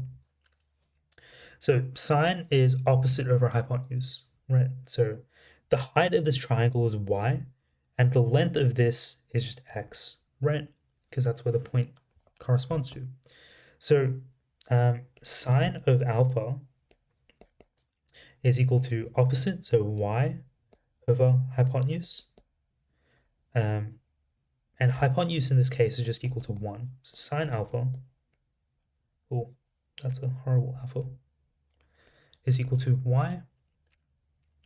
So sine is opposite over hypotenuse, right? So the height of this triangle is y, and the length of this is just x, right? Because that's where the point corresponds to. So sine of alpha is equal to opposite, so y over hypotenuse. And hypotenuse in this case is just equal to 1. So sine alpha, oh, that's a horrible alpha, is equal to y.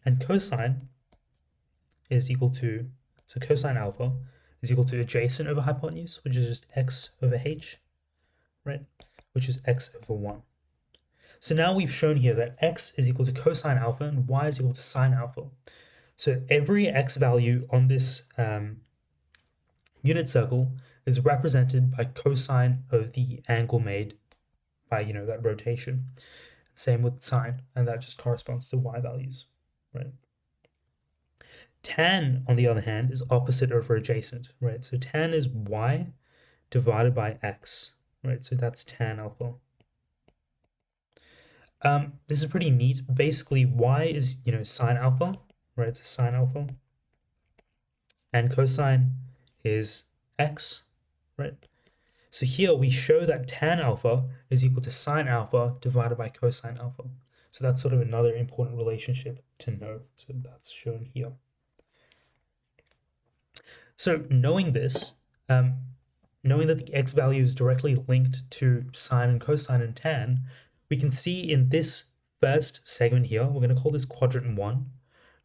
And cosine is equal to, so cosine alpha is equal to adjacent over hypotenuse, which is just x over h, right? Which is x over 1. So now we've shown here that x is equal to cosine alpha and y is equal to sine alpha. So every x value on this unit circle is represented by cosine of the angle made by, that rotation. Same with sine, and that just corresponds to y values, right? Tan, on the other hand, is opposite over adjacent, right? So tan is y divided by x, right? So that's tan alpha. This is pretty neat. Basically, y is, sine alpha, right? It's a sine alpha. And cosine is x, right? So here we show that tan alpha is equal to sine alpha divided by cosine alpha. So that's sort of another important relationship to know. So that's shown here. So knowing this, knowing that the x value is directly linked to sine and cosine and tan, we can see in this first segment here, we're going to call this quadrant 1,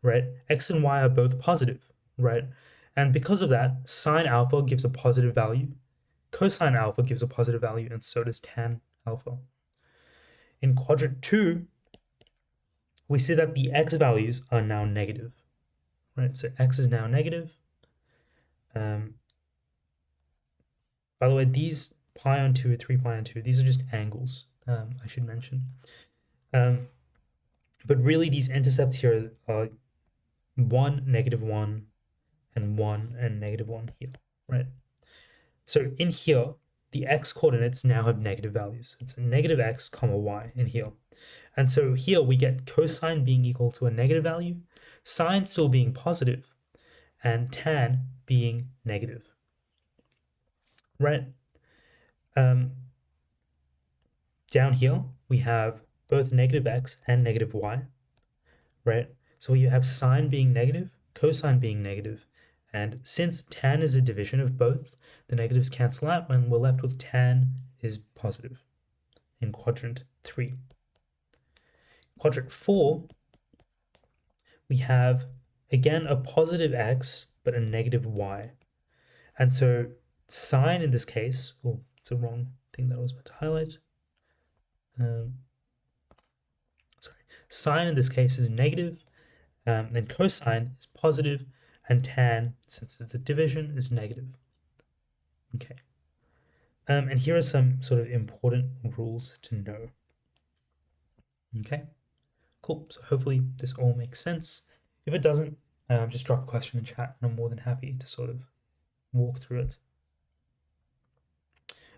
right? X and y are both positive, right? And because of that, sine alpha gives a positive value, cosine alpha gives a positive value, and so does tan alpha. In quadrant 2, we see that the x values are now negative, right? So x is now negative, Um, by the way, these pi on 2, 3 pi on 2, these are just angles, I should mention. But really, these intercepts here are 1, -1, and 1 and -1 here, right? So in here, the x coordinates now have negative values. It's a negative x comma y in here. And so here we get cosine being equal to a negative value, sine still being positive, and tan being negative, right? Down here, we have both negative x and negative y, right? So you have sine being negative, cosine being negative, and since tan is a division of both, the negatives cancel out and we're left with tan is positive in quadrant 3. Quadrant 4, we have, again, a positive x, but a negative y. And so sine in this case, oh, it's a wrong thing that I was about to highlight. Sine in this case is negative, then cosine is positive, and tan, since it's a division, is negative. Okay. And here are some sort of important rules to know. Okay, cool. So hopefully this all makes sense. If it doesn't, just drop a question in chat, and I'm more than happy to sort of walk through it.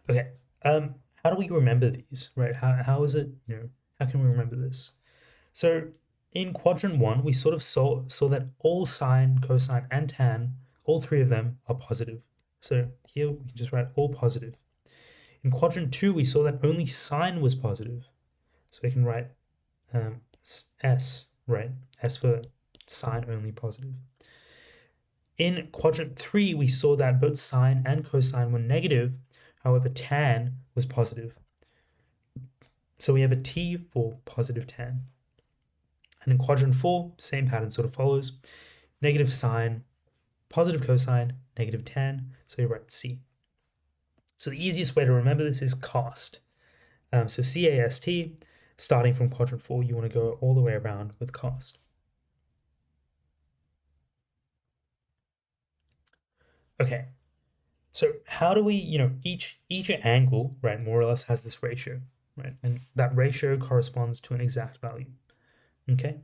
Okay, how do we remember these, right? How is it, how can we remember this? So in quadrant 1, we sort of saw that all sine, cosine, and tan, all three of them are positive. So here we can just write all positive. In quadrant 2, we saw that only sine was positive. So we can write S, right? S for sine only positive. In quadrant 3, we saw that both sine and cosine were negative. However, tan was positive. So we have a T for positive tan. And in quadrant 4, same pattern sort of follows. Negative sine, positive cosine, negative tan. So we write C. So the easiest way to remember this is cast. So C-A-S-T, starting from quadrant 4, you want to go all the way around with cast. Okay, so how do we, each angle, right, more or less has this ratio, right? And that ratio corresponds to an exact value. Okay,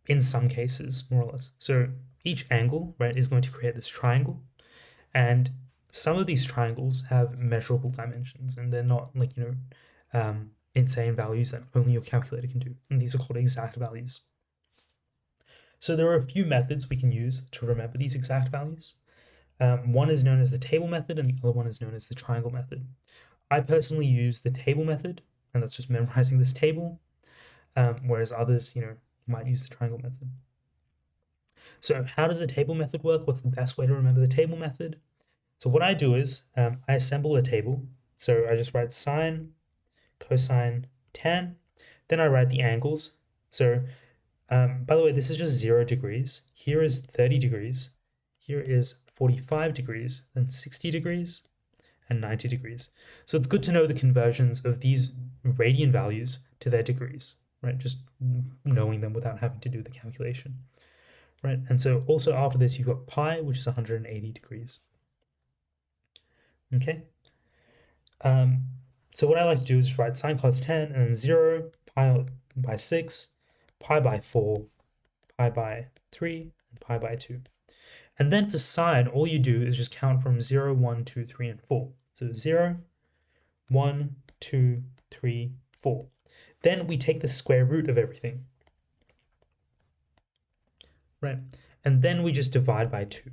in some cases, more or less. So each angle, right, is going to create this triangle, and some of these triangles have measurable dimensions, and they're not like, insane values that only your calculator can do. And these are called exact values. So there are a few methods we can use to remember these exact values. One is known as the table method, and the other one is known as the triangle method. I personally use the table method, and that's just memorizing this table, whereas others, might use the triangle method. So how does the table method work? What's the best way to remember the table method? So what I do is I assemble a table. So I just write sine, cosine, tan. Then I write the angles. So by the way, this is just 0 degrees. Here is 30 degrees. Here is 45 degrees, then 60 degrees, and 90 degrees. So it's good to know the conversions of these radian values to their degrees, right? Just knowing them without having to do the calculation, right? And so also after this, you've got pi, which is 180 degrees. Okay. So what I like to do is write sine cos 10 and then 0, pi by 6, pi by 4, pi by 3, and pi by 2. And then for sine, all you do is just count from 0, 1, 2, 3, and 4. So 0, 1, 2, 3, 4. Then we take the square root of everything, right? And then we just divide by 2.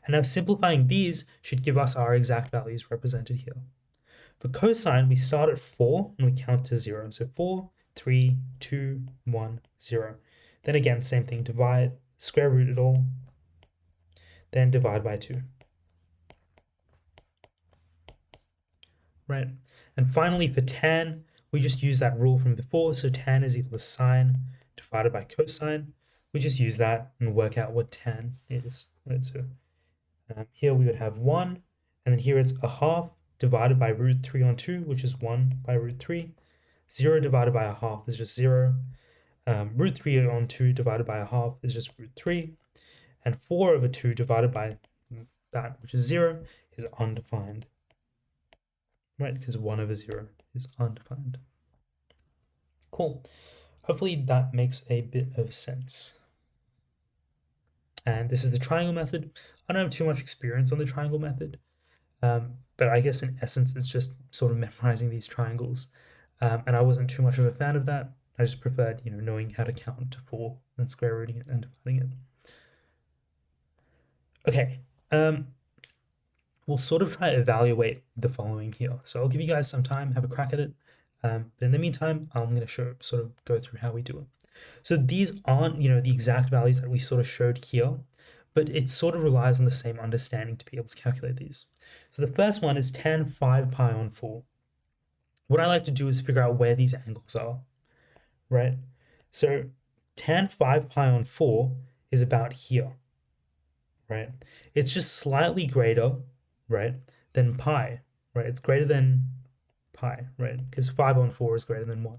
And now simplifying these should give us our exact values represented here. For cosine, we start at 4 and we count to 0. So 4, 3, 2, 1, 0. Then again, same thing, divide, square root it all, then divide by 2. Right? And finally, for tan, we just use that rule from before. So tan is equal to sine divided by cosine. We just use that and work out what tan is. Right? So here we would have 1, and then here it's a half divided by root 3 on 2, which is 1 by root 3. 0 divided by a half is just 0. root 3 on 2 divided by a half is just root 3, and 4 over 2 divided by that, which is 0, is undefined, right? Because 1 over 0 is undefined. Cool. Hopefully that makes a bit of sense. And this is the triangle method. I don't have too much experience on the triangle method, but I guess in essence it's just sort of memorizing these triangles. And I wasn't too much of a fan of that. I just preferred, knowing how to count to 4 and square rooting it and dividing it. Okay, we'll sort of try to evaluate the following here. So I'll give you guys some time, have a crack at it. But in the meantime, I'm going to sort of go through how we do it. So these aren't, the exact values that we sort of showed here, but it sort of relies on the same understanding to be able to calculate these. So the first one is tan 5 pi on 4. What I like to do is figure out where these angles are, right? So tan 5 pi on 4 is about here, right? It's just slightly greater, right, than pi, right? It's greater than pi, right? Because 5 on 4 is greater than 1.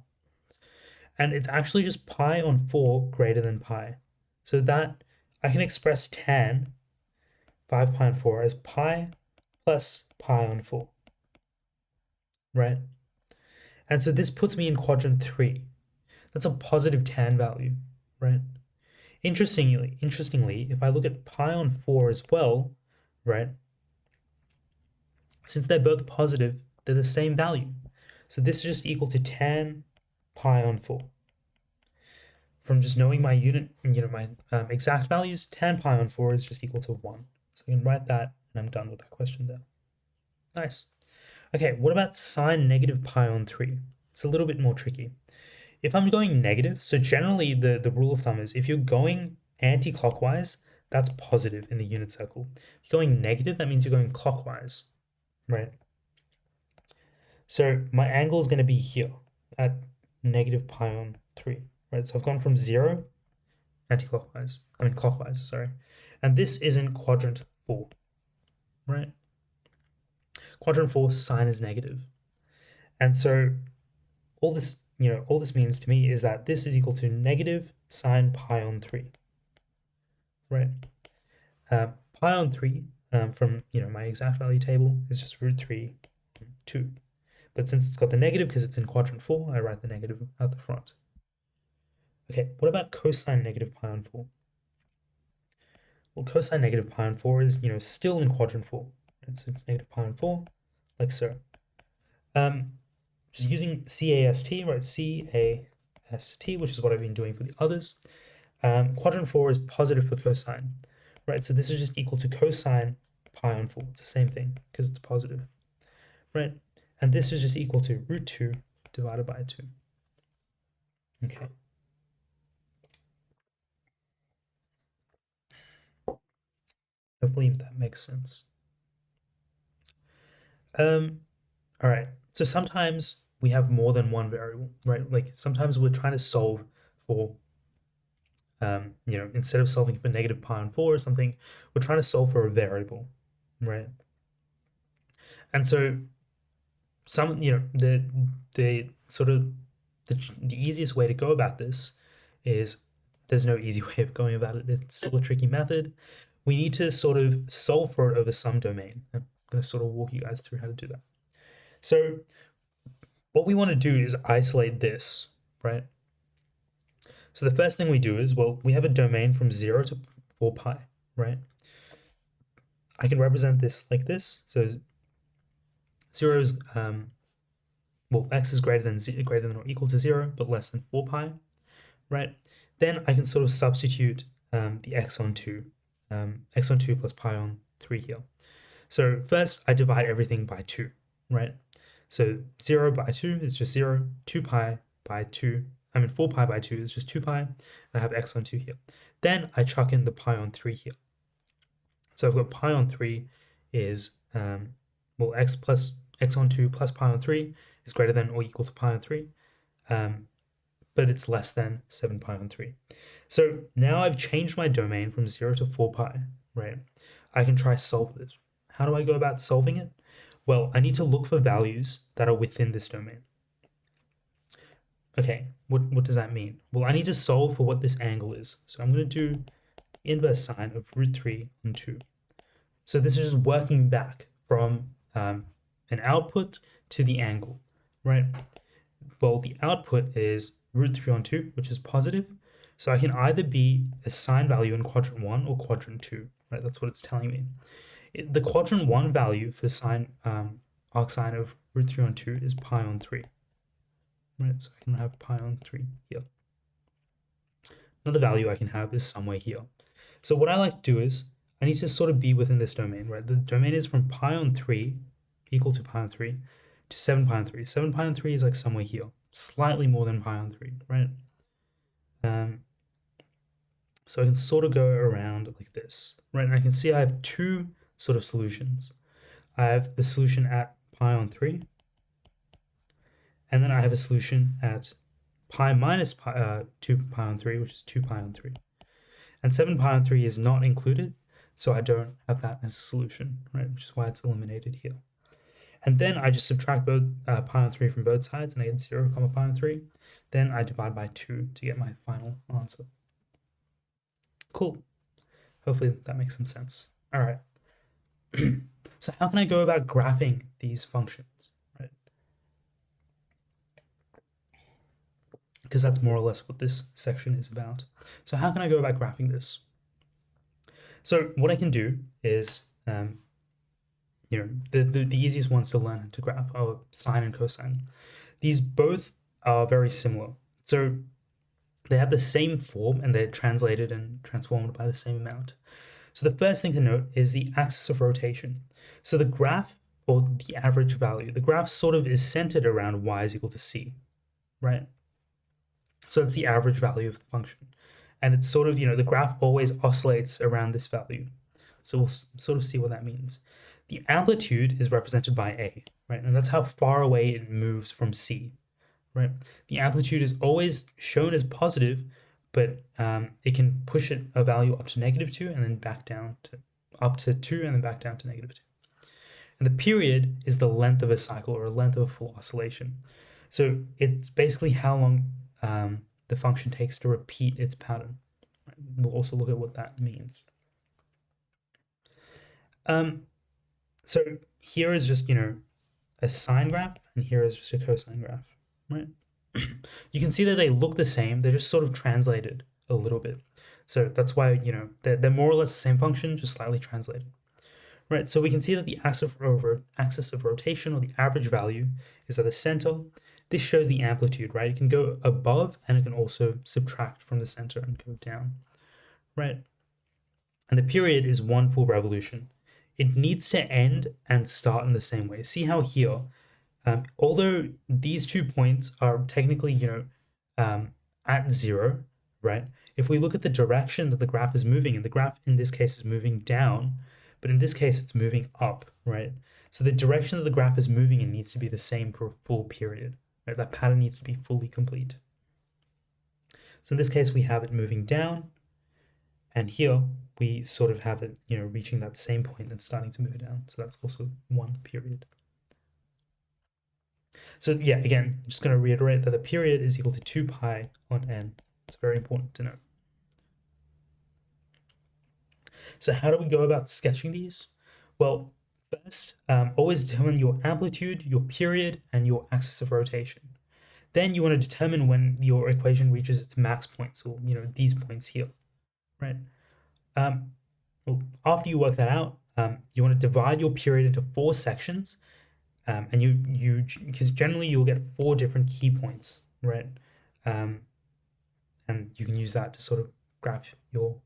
And it's actually just pi on 4 greater than pi. So that I can express tan 5 pi on 4 as pi plus pi on 4, right? And so this puts me in quadrant 3. That's a positive tan value, right? Interestingly, if I look at pi on 4 as well, right, since they're both positive, they're the same value. So this is just equal to tan pi on 4. From just knowing my unit, my exact values, tan pi on 4 is just equal to 1. So I can write that, and I'm done with that question there. Nice. Okay, what about sine negative pi on 3? It's a little bit more tricky. If I'm going negative, so generally the rule of thumb is if you're going anti-clockwise, that's positive in the unit circle. If you're going negative, that means you're going clockwise, right? So my angle is going to be here at negative pi on 3, right? So I've gone from 0 clockwise, sorry. And this is in quadrant 4, right? Quadrant 4, sine is negative. And so all this means to me is that this is equal to negative sine pi on 3, right? Pi on 3 from, my exact value table is just root 3, 2. But since it's got the negative because it's in quadrant 4, I write the negative at the front. Okay, what about cosine negative pi on 4? Well, cosine negative pi on 4 is, still in quadrant 4. Right? So it's negative pi on 4, like so. Just using CAST, right? CAST, which is what I've been doing for the others. Quadrant 4 is positive for cosine, right? So this is just equal to cosine pi on 4. It's the same thing because it's positive, right? And this is just equal to root 2 divided by 2. Okay. Hopefully that makes sense. All right. So sometimes we have more than one variable, right? Like sometimes we're trying to solve for, instead of solving for negative pi on 4 or something, we're trying to solve for a variable, right? And so the sort of the easiest way to go about this is there's no easy way of going about it. It's still a tricky method. We need to sort of solve for it over some domain. I'm going to sort of walk you guys through how to do that. So what we want to do is isolate this, right? So the first thing we do is, well, we have a domain from 0 to 4 pi, right? I can represent this like this. So 0 is, x is greater than or equal to 0, but less than 4 pi, right? Then I can sort of substitute the x on 2 plus pi on 3 here. So first I divide everything by 2, right? So 0 by 2 is just 0, 2 pi by 2, 4 pi by 2 is just 2 pi, and I have x on 2 here. Then I chuck in the pi on 3 here. So I've got pi on 3 is, x on 2 plus pi on 3 is greater than or equal to pi on 3, but it's less than 7 pi on 3. So now I've changed my domain from 0 to 4 pi, right? I can try solve this. How do I go about solving it? Well, I need to look for values that are within this domain. Okay, what does that mean? Well, I need to solve for what this angle is. So I'm going to do inverse sine of root 3 and 2. So this is just working back from an output to the angle, right? Well, the output is root 3 on 2, which is positive. So I can either be a sine value in quadrant 1 or quadrant 2, right? That's what it's telling me. The quadrant 1 value for sine arcsine of root 3 on 2 is pi on 3. Right, so I can have pi on 3 here. Another value I can have is somewhere here. So what I like to do is, I need to sort of be within this domain, right? The domain is from pi on 3, equal to pi on 3, to 7 pi on 3. 7 pi on 3 is like somewhere here, slightly more than pi on 3, right? So I can sort of go around like this, right? And I can see I have two sort of solutions. I have the solution at pi on 3, and then I have a solution at pi minus 2 pi on 3, which is 2 pi on 3. And 7 pi on 3 is not included, so I don't have that as a solution, right? Which is why it's eliminated here. And then I just subtract both pi on 3 from both sides, and I get 0, pi on 3. Then I divide by 2 to get my final answer. Cool. Hopefully that makes some sense. All right. So how can I go about graphing these functions, right? Because that's more or less what this section is about. So how can I go about graphing this? So what I can do is, the easiest ones to learn to graph are sine and cosine. These both are very similar. So they have the same form and they're translated and transformed by the same amount. So the first thing to note is the axis of rotation. So the graph, or the average value, the graph sort of is centered around y is equal to c, right? So it's the average value of the function. And it's sort of, the graph always oscillates around this value. So we'll sort of see what that means. The amplitude is represented by a, right? And that's how far away it moves from c, right? The amplitude is always shown as positive, but it can push a value up to -2 and then back down to up to 2 and then back down to -2. And the period is the length of a cycle or a length of a full oscillation. So it's basically how long the function takes to repeat its pattern. We'll also look at what that means. So here is just, a sine graph, and here is just a cosine graph, right? You can see that they look the same, they're just sort of translated a little bit. So that's why, they're more or less the same function, just slightly translated. Right, so we can see that the axis of rotation, or the average value, is at the center. This shows the amplitude, right? It can go above and it can also subtract from the center and go down, right? And the period is 1 full revolution. It needs to end and start in the same way. See how here, although these 2 points are technically, at 0, right? If we look at the direction that the graph is moving, and the graph in this case is moving down, but in this case it's moving up, right? So the direction that the graph is moving in needs to be the same for a full period, right? That pattern needs to be fully complete. So in this case we have it moving down, and here we sort of have it, reaching that same point and starting to move down. So that's also one period. So yeah, again, I'm just going to reiterate that the period is equal to 2 pi on n. It's very important to note. So how do we go about sketching these? Well, first, always determine your amplitude, your period, and your axis of rotation. Then you want to determine when your equation reaches its max points, or these points here, right? Well, after you work that out, you want to divide your period into 4 sections, and because generally you'll get 4 different key points, right? And you can use that to sort of graph your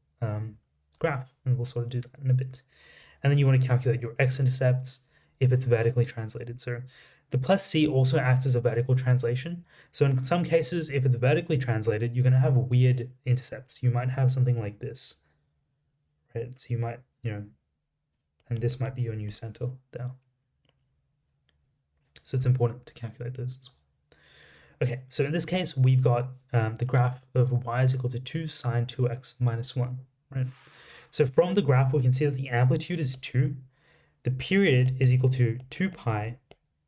graph, and we'll sort of do that in a bit. And then you want to calculate your x-intercepts if it's vertically translated. So the plus c also acts as a vertical translation. So in some cases, if it's vertically translated, you're going to have weird intercepts. You might have something like this, right? So you might, and this might be your new center there. So it's important to calculate those as well. Okay, so in this case, we've got the graph of y is equal to 2 sine 2x minus 1, right? So from the graph, we can see that the amplitude is 2. The period is equal to 2 pi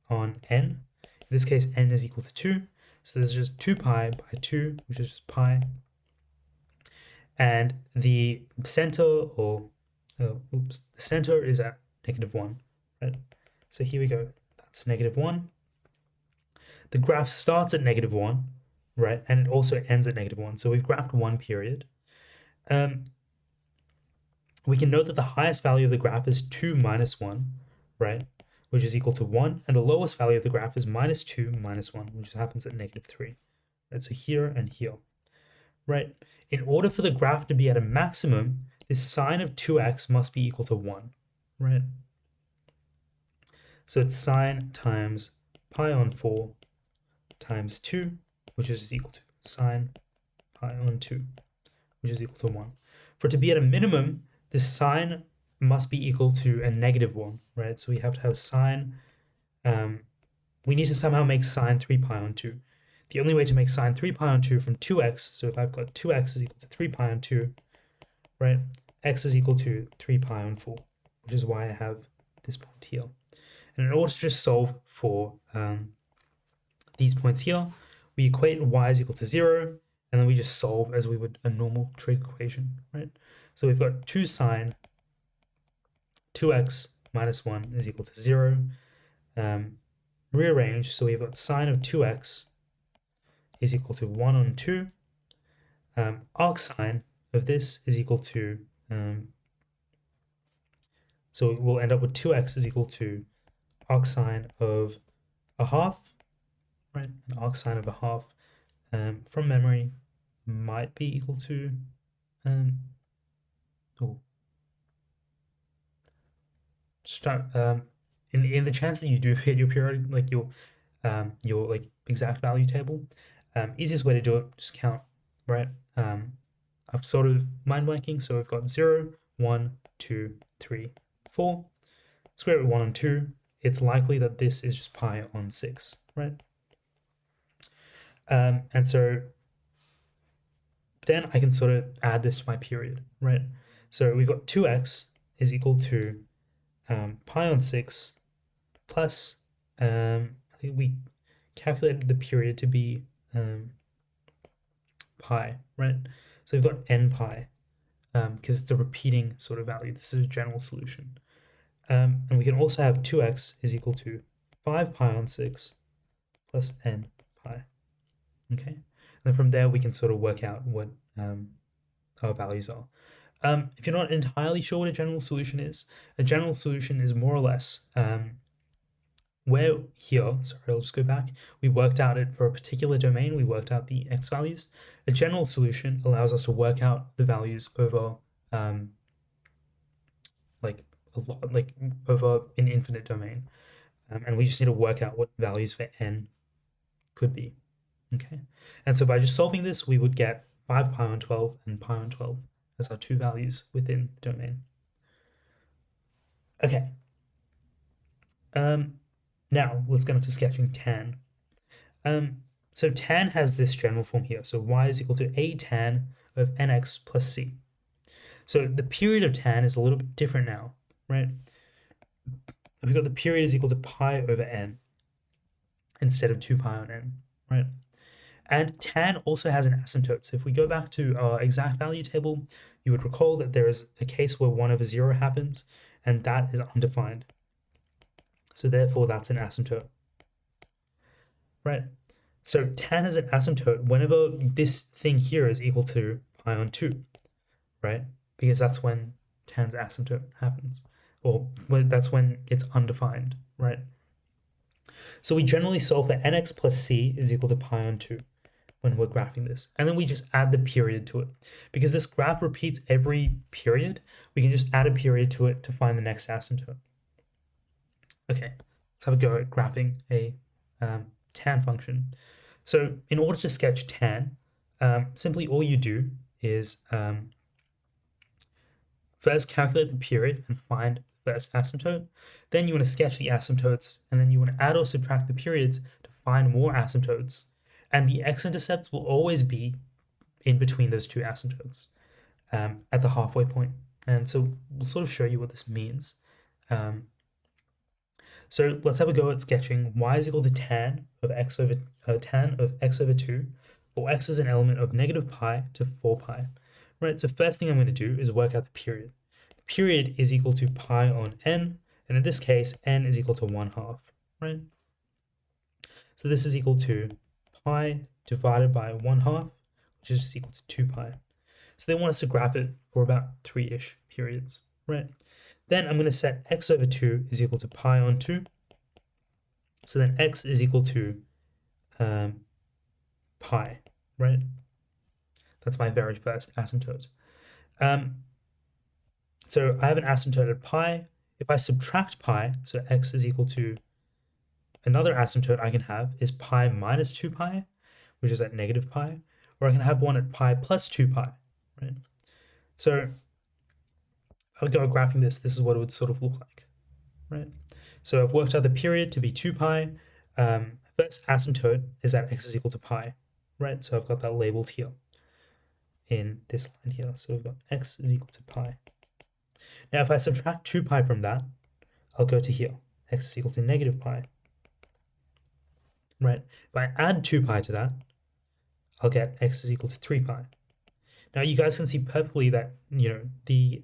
on n. In this case, n is equal to 2. So this is just 2 pi by 2, which is just pi. And the center, or the center is at -1, right? So here we go. That's -1. The graph starts at -1, right? And it also ends at -1. So we've graphed one period. We can note that the highest value of the graph is 2 minus 1, right? Which is equal to 1. And the lowest value of the graph is -2 minus 1, which happens at -3. Right? So here and here, right? In order for the graph to be at a maximum, this sine of 2x must be equal to 1, right? So it's sine times pi on 4 times 2, which is equal to sine pi on 2, which is equal to 1. For it to be at a minimum, this sine must be equal to a -1, right? So we have to have sine, we need to somehow make sine 3 pi on 2. The only way to make sine 3 pi on 2 from 2x, so if I've got 2x is equal to 3 pi on 2, right? X is equal to 3 pi on 4, which is why I have this point here. And in order to just solve for these points here, we equate y is equal to 0, and then we just solve as we would a normal trig equation, right? So we've got 2 sine 2x minus 1 is equal to 0. Rearrange, so we've got sine of 2x is equal to 1 on 2. Arcsine of this is equal to, so we'll end up with 2x is equal to arcsine of a half, right? An arcsine of a half, from memory, might be equal to, in the chance that you do hit your periodic, like your like exact value table, easiest way to do it, just count, right? I'm sort of mind blanking, so we've got 0, 1, 2, 3, 4. Square root 1 on 2, it's likely that this is just pi on 6, right? And so then I can sort of add this to my period, right? So we've got 2x is equal to pi on 6 plus, I think we calculated the period to be pi, right? So we've got n pi, because it's a repeating sort of value. This is a general solution. And we can also have 2x is equal to 5 pi on 6 plus n pi. Okay, and then from there we can sort of work out what our values are. If you're not entirely sure what a general solution is, a general solution is more or less where here, sorry, I'll just go back, we worked out it for a particular domain, we worked out the x values. A general solution allows us to work out the values over over an infinite domain. And we just need to work out what values for n could be. Okay, and so by just solving this, we would get 5 pi on 12 and pi on 12 as our two values within the domain. Okay. Now let's get into sketching tan. So tan has this general form here. So y is equal to a tan of nx plus c. So the period of tan is a little bit different now, right? We've got the period is equal to pi over n instead of 2 pi on n, right? And tan also has an asymptote. So if we go back to our exact value table, you would recall that there is a case where 1 over 0 happens, and that is undefined. So therefore, that's an asymptote, right? So tan has an asymptote whenever this thing here is equal to pi on 2, right? Because that's when tan's asymptote happens, or that's when it's undefined, right? So we generally solve for nx plus c is equal to pi on 2 when we're graphing this. And then we just add the period to it. Because this graph repeats every period, we can just add a period to it to find the next asymptote. Okay, let's have a go at graphing a tan function. So in order to sketch tan, simply all you do is first calculate the period and find the first asymptote. Then you want to sketch the asymptotes, and then you want to add or subtract the periods to find more asymptotes. And the x-intercepts will always be in between those two asymptotes at the halfway point. And so we'll sort of show you what this means. So let's have a go at sketching y is equal to tan of x over 2, or x is an element of negative pi to 4 pi. Right, so first thing I'm going to do is work out the period. The period is equal to pi on n, and in this case, n is equal to 1/2, right? So this is equal to pi divided by 1/2, which is just equal to 2 pi. So they want us to graph it for about 3-ish periods, right? Then I'm going to set x over 2 is equal to pi on 2. So then x is equal to pi, right? That's my very first asymptote. So I have an asymptote at pi. If I subtract pi, so x is equal to another asymptote I can have is pi minus 2 pi, which is at negative pi, or I can have one at pi plus 2 pi, right? So I'll go graphing this. This is what it would sort of look like, right? So I've worked out the period to be 2 pi. First asymptote is that x is equal to pi, right? So I've got that labeled here in this line here. So we've got x is equal to pi. Now if I subtract 2 pi from that, I'll go to here. X is equal to negative pi, right? If I add 2 pi to that, I'll get x is equal to 3 pi. Now you guys can see perfectly that, the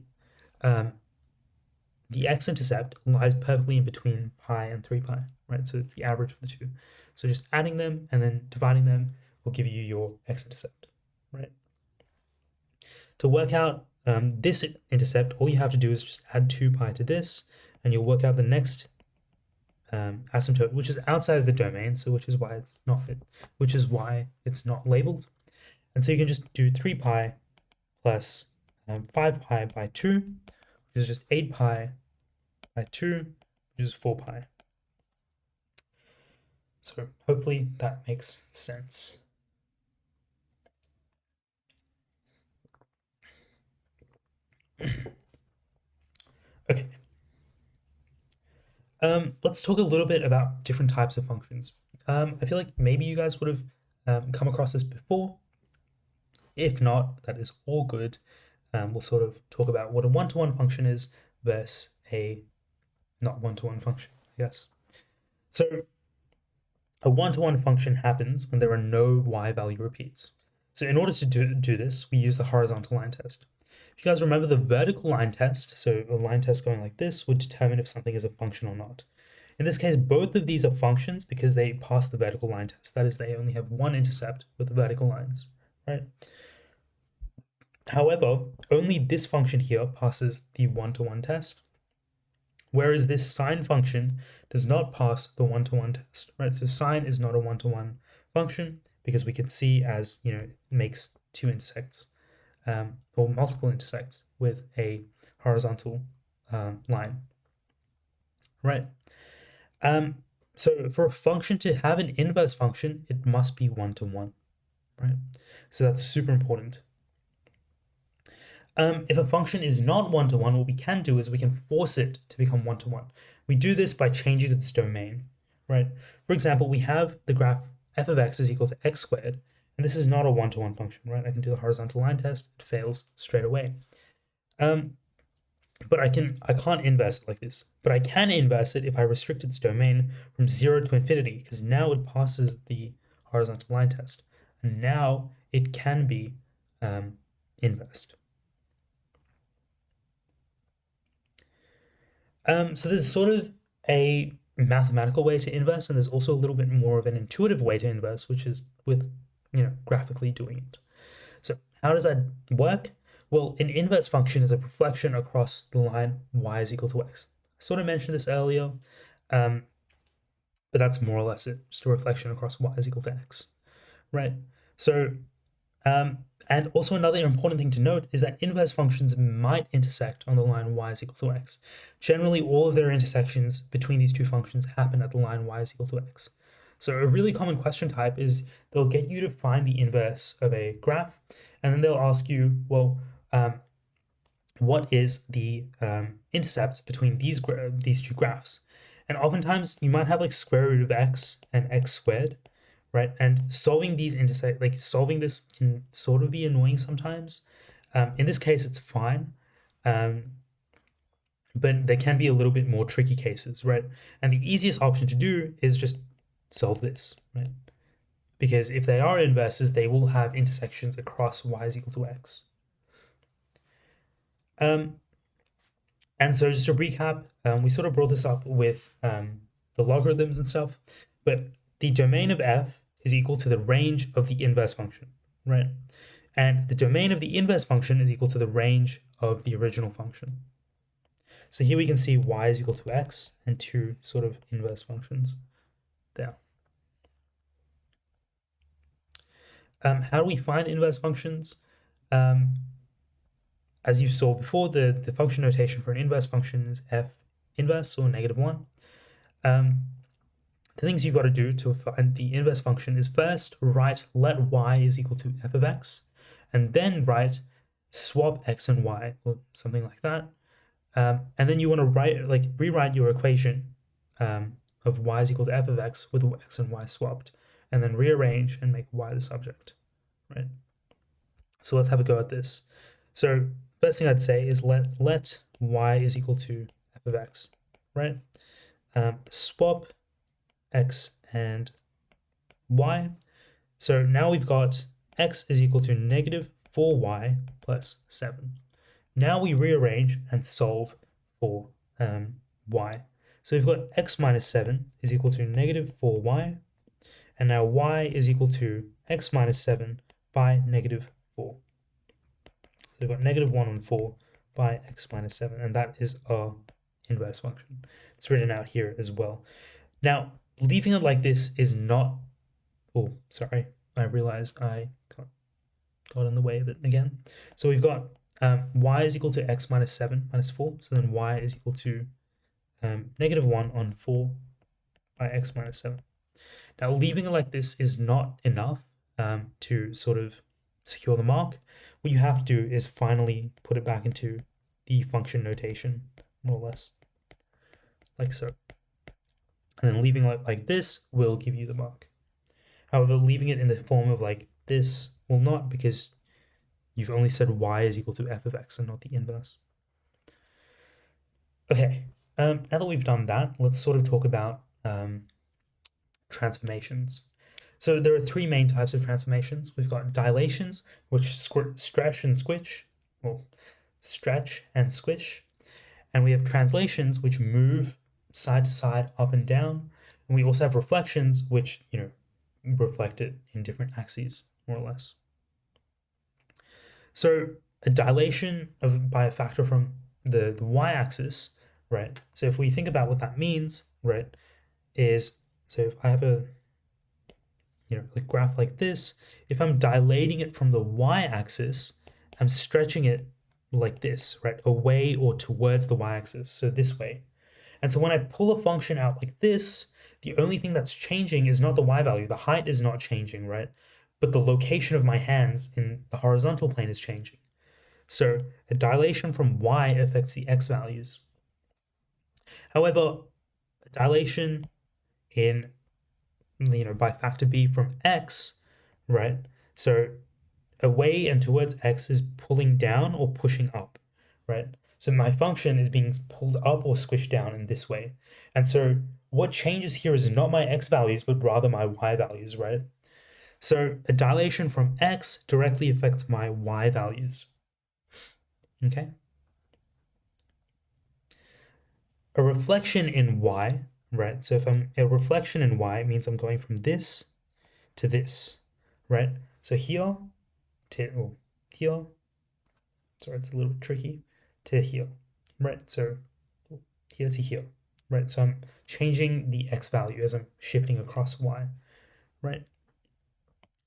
x-intercept lies perfectly in between pi and 3 pi, right? So it's the average of the two. So just adding them and then dividing them will give you your x-intercept, right? To work out this intercept, all you have to do is just add 2 pi to this, and you'll work out the next asymptote, which is outside of the domain, so which is why it's not labeled. And so you can just do 3 pi plus 5 pi by 2, which is just 8 pi by 2, which is 4 pi. So hopefully that makes sense. Okay. Let's talk a little bit about different types of functions. I feel like maybe you guys would have come across this before. If not, that is all good. We'll sort of talk about what a one-to-one function is versus a not one-to-one function, I guess. So a one-to-one function happens when there are no y value repeats. So in order to do this, we use the horizontal line test. If you guys remember the vertical line test, so a line test going like this would determine if something is a function or not. In this case, both of these are functions because they pass the vertical line test. That is, they only have one intercept with the vertical lines, right? However, only this function here passes the one-to-one test, whereas this sine function does not pass the one-to-one test, right? So sine is not a one-to-one function because we can see as, it makes two intersects, or multiple intersects with a horizontal line, right? So for a function to have an inverse function, it must be one-to-one, right? So that's super important. If a function is not one-to-one, what we can do is we can force it to become one-to-one. We do this by changing its domain, right? For example, we have the graph f of x is equal to x squared, and this is not a one-to-one function, right? I can do the horizontal line test, it fails straight away. But I can't inverse it like this, but I can inverse it if I restrict its domain from 0 to infinity, because now it passes the horizontal line test, and now it can be inversed. So there's sort of a mathematical way to inverse, and there's also a little bit more of an intuitive way to inverse, which is with, graphically doing it. So how does that work? Well, an inverse function is a reflection across the line y is equal to x. I sort of mentioned this earlier, but that's more or less it, just a reflection across y is equal to x, right? So, and also another important thing to note is that inverse functions might intersect on the line y is equal to x. Generally, all of their intersections between these two functions happen at the line y is equal to x. So a really common question type is they'll get you to find the inverse of a graph, and then they'll ask you, well, what is the intercept between these two graphs? And oftentimes you might have like square root of x and x squared, right? And solving these solving this can sort of be annoying sometimes. In this case, it's fine. but there can be a little bit more tricky cases, right? And the easiest option to do is just solve this, right? Because if they are inverses, they will have intersections across y is equal to x. Um, and so just to recap, we sort of brought this up with the logarithms and stuff, but the domain of f is equal to the range of the inverse function, right? And the domain of the inverse function is equal to the range of the original function. So here we can see y is equal to x and two sort of inverse functions there. How do we find inverse functions? As you saw before, the function notation for an inverse function is f inverse or -1. The things you've got to do to find the inverse function is first write let y is equal to f of x, and then write swap x and y or something like that. And then you want to rewrite your equation of y is equal to f of x with x and y swapped, and then rearrange and make y the subject, right? So let's have a go at this. So first thing I'd say is let y is equal to f of x, right? Swap x and y. So now we've got x is equal to -4y plus 7. Now we rearrange and solve for y. So we've got x minus 7 is equal to -4y, and now y is equal to x minus 7 by -4. So we've got -1 on 4 by x minus 7, and that is our inverse function. It's written out here as well. Now, leaving it like this is not... Oh, sorry, I realized I got in the way of it again. So we've got y is equal to x minus 7 minus 4, so then y is equal to -1 on 4 by x minus 7. Now, leaving it like this is not enough to sort of secure the mark. What you have to do is finally put it back into the function notation, more or less, like so. And then leaving it like this will give you the mark. However, leaving it in the form of like this will not, because you've only said y is equal to f of x and not the inverse. Okay, now that we've done that, let's sort of talk about transformations. So there are three main types of transformations. We've got dilations, which stretch and squish, well, stretch and squish. And we have translations, which move side to side, up and down. And we also have reflections, which, reflect it in different axes, more or less. So a dilation by a factor from the y-axis, right? So if we think about what that means, right, is, so if I have a graph like this, if I'm dilating it from the y-axis, I'm stretching it like this, right, away or towards the y-axis, so this way. And so when I pull a function out like this, the only thing that's changing is not the y value, the height is not changing, right? But the location of my hands in the horizontal plane is changing. So a dilation from y affects the x values. However, a dilation in by factor b from x, right? So away and towards x is pulling down or pushing up, right? So my function is being pulled up or squished down in this way. And so what changes here is not my x values, but rather my y values, right? So a dilation from x directly affects my y values, okay? A reflection in y, right? So if a reflection in y, it means I'm going from this to this, right? So here to here, sorry, it's a little bit tricky, to here, right? So here to here, right? So I'm changing the x value as I'm shifting across y, right?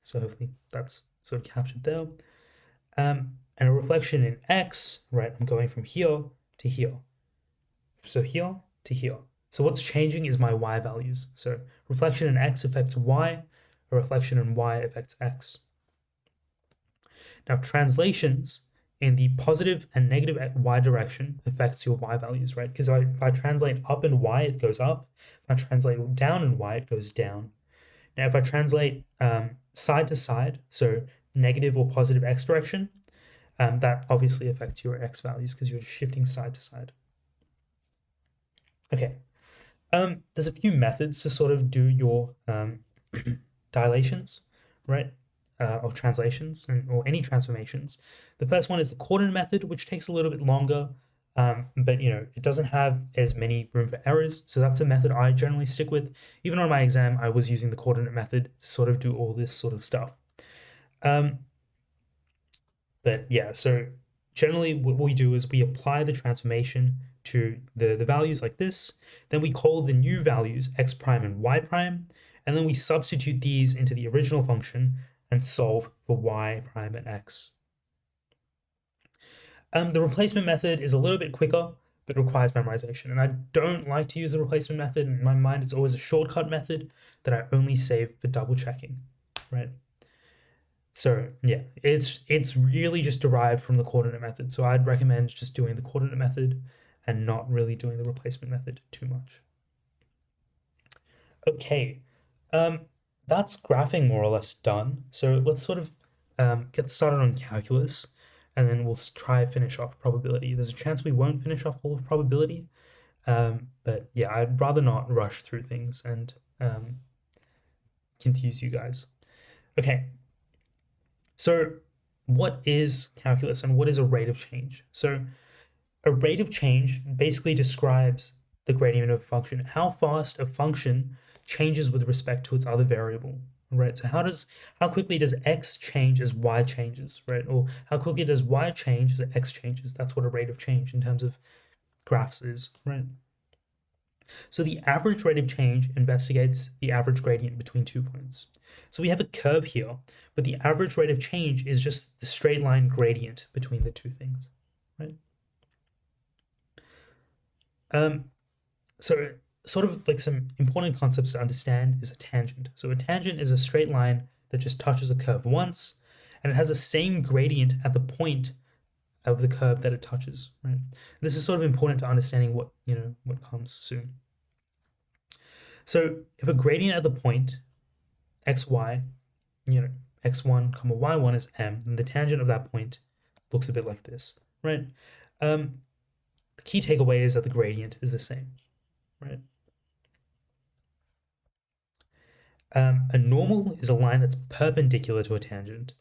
So hopefully that's sort of captured there. And a reflection in x, right? I'm going from here to here. So here to here. So what's changing is my y values. So reflection in x affects y, a reflection in y affects x. Now translations in the positive and negative y direction affects your y values, right? Because if I translate up in y, it goes up. If I translate down in y, it goes down. Now if I translate side to side, so negative or positive x direction, that obviously affects your x values because you're shifting side to side. Okay. There's a few methods to sort of do your dilations, right? Or translations or any transformations. The first one is the coordinate method, which takes a little bit longer, but it doesn't have as many room for errors. So that's a method I generally stick with. Even on my exam, I was using the coordinate method to sort of do all this sort of stuff. Um, but yeah, so generally what we do is we apply the transformation to the values like this. Then we call the new values x prime and y prime. And then we substitute these into the original function and solve for y prime and x. The replacement method is a little bit quicker, but requires memorization. And I don't like to use the replacement method. In my mind, it's always a shortcut method that I only save for double checking, right? So yeah, it's really just derived from the coordinate method. So I'd recommend just doing the coordinate method and not really doing the replacement method too much. Okay, that's graphing more or less done. So let's sort of get started on calculus, and then we'll try finish off probability. There's a chance we won't finish off all of probability, but yeah, I'd rather not rush through things and confuse you guys. Okay, so what is calculus and what is a rate of change? So a rate of change basically describes the gradient of a function, how fast a function changes with respect to its other variable, right? So how quickly does x change as y changes, right? Or how quickly does y change as x changes? That's what a rate of change in terms of graphs is, right? So the average rate of change investigates the average gradient between 2 points. So we have a curve here, but the average rate of change is just the straight line gradient between the two things, right? So sort of like some important concepts to understand is a tangent. So a tangent is a straight line that just touches a curve once, and it has the same gradient at the point of the curve that it touches, right? This is sort of important to understanding what comes soon. So if a gradient at the point xy, x1 comma y1 is m, then the tangent of that point looks a bit like this, right? The key takeaway is that the gradient is the same, right? A normal is a line that's perpendicular to a tangent,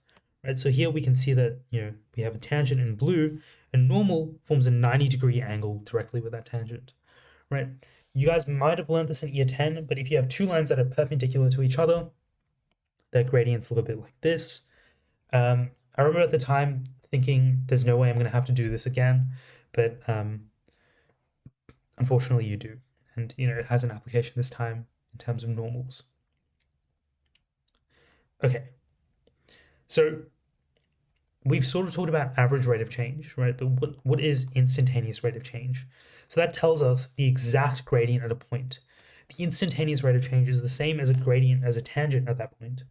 right? So here we can see that we have a tangent in blue, and normal forms a 90-degree angle directly with that tangent, right? You guys might have learned this in year 10, but if you have two lines that are perpendicular to each other, their gradients look a bit like this. I remember at the time thinking there's no way I'm going to have to do this again, but unfortunately you do. And it has an application this time in terms of normals. Okay, so we've sort of talked about average rate of change, right? But what is instantaneous rate of change? So that tells us the exact gradient at a point. The instantaneous rate of change is the same as a gradient as a tangent at that point.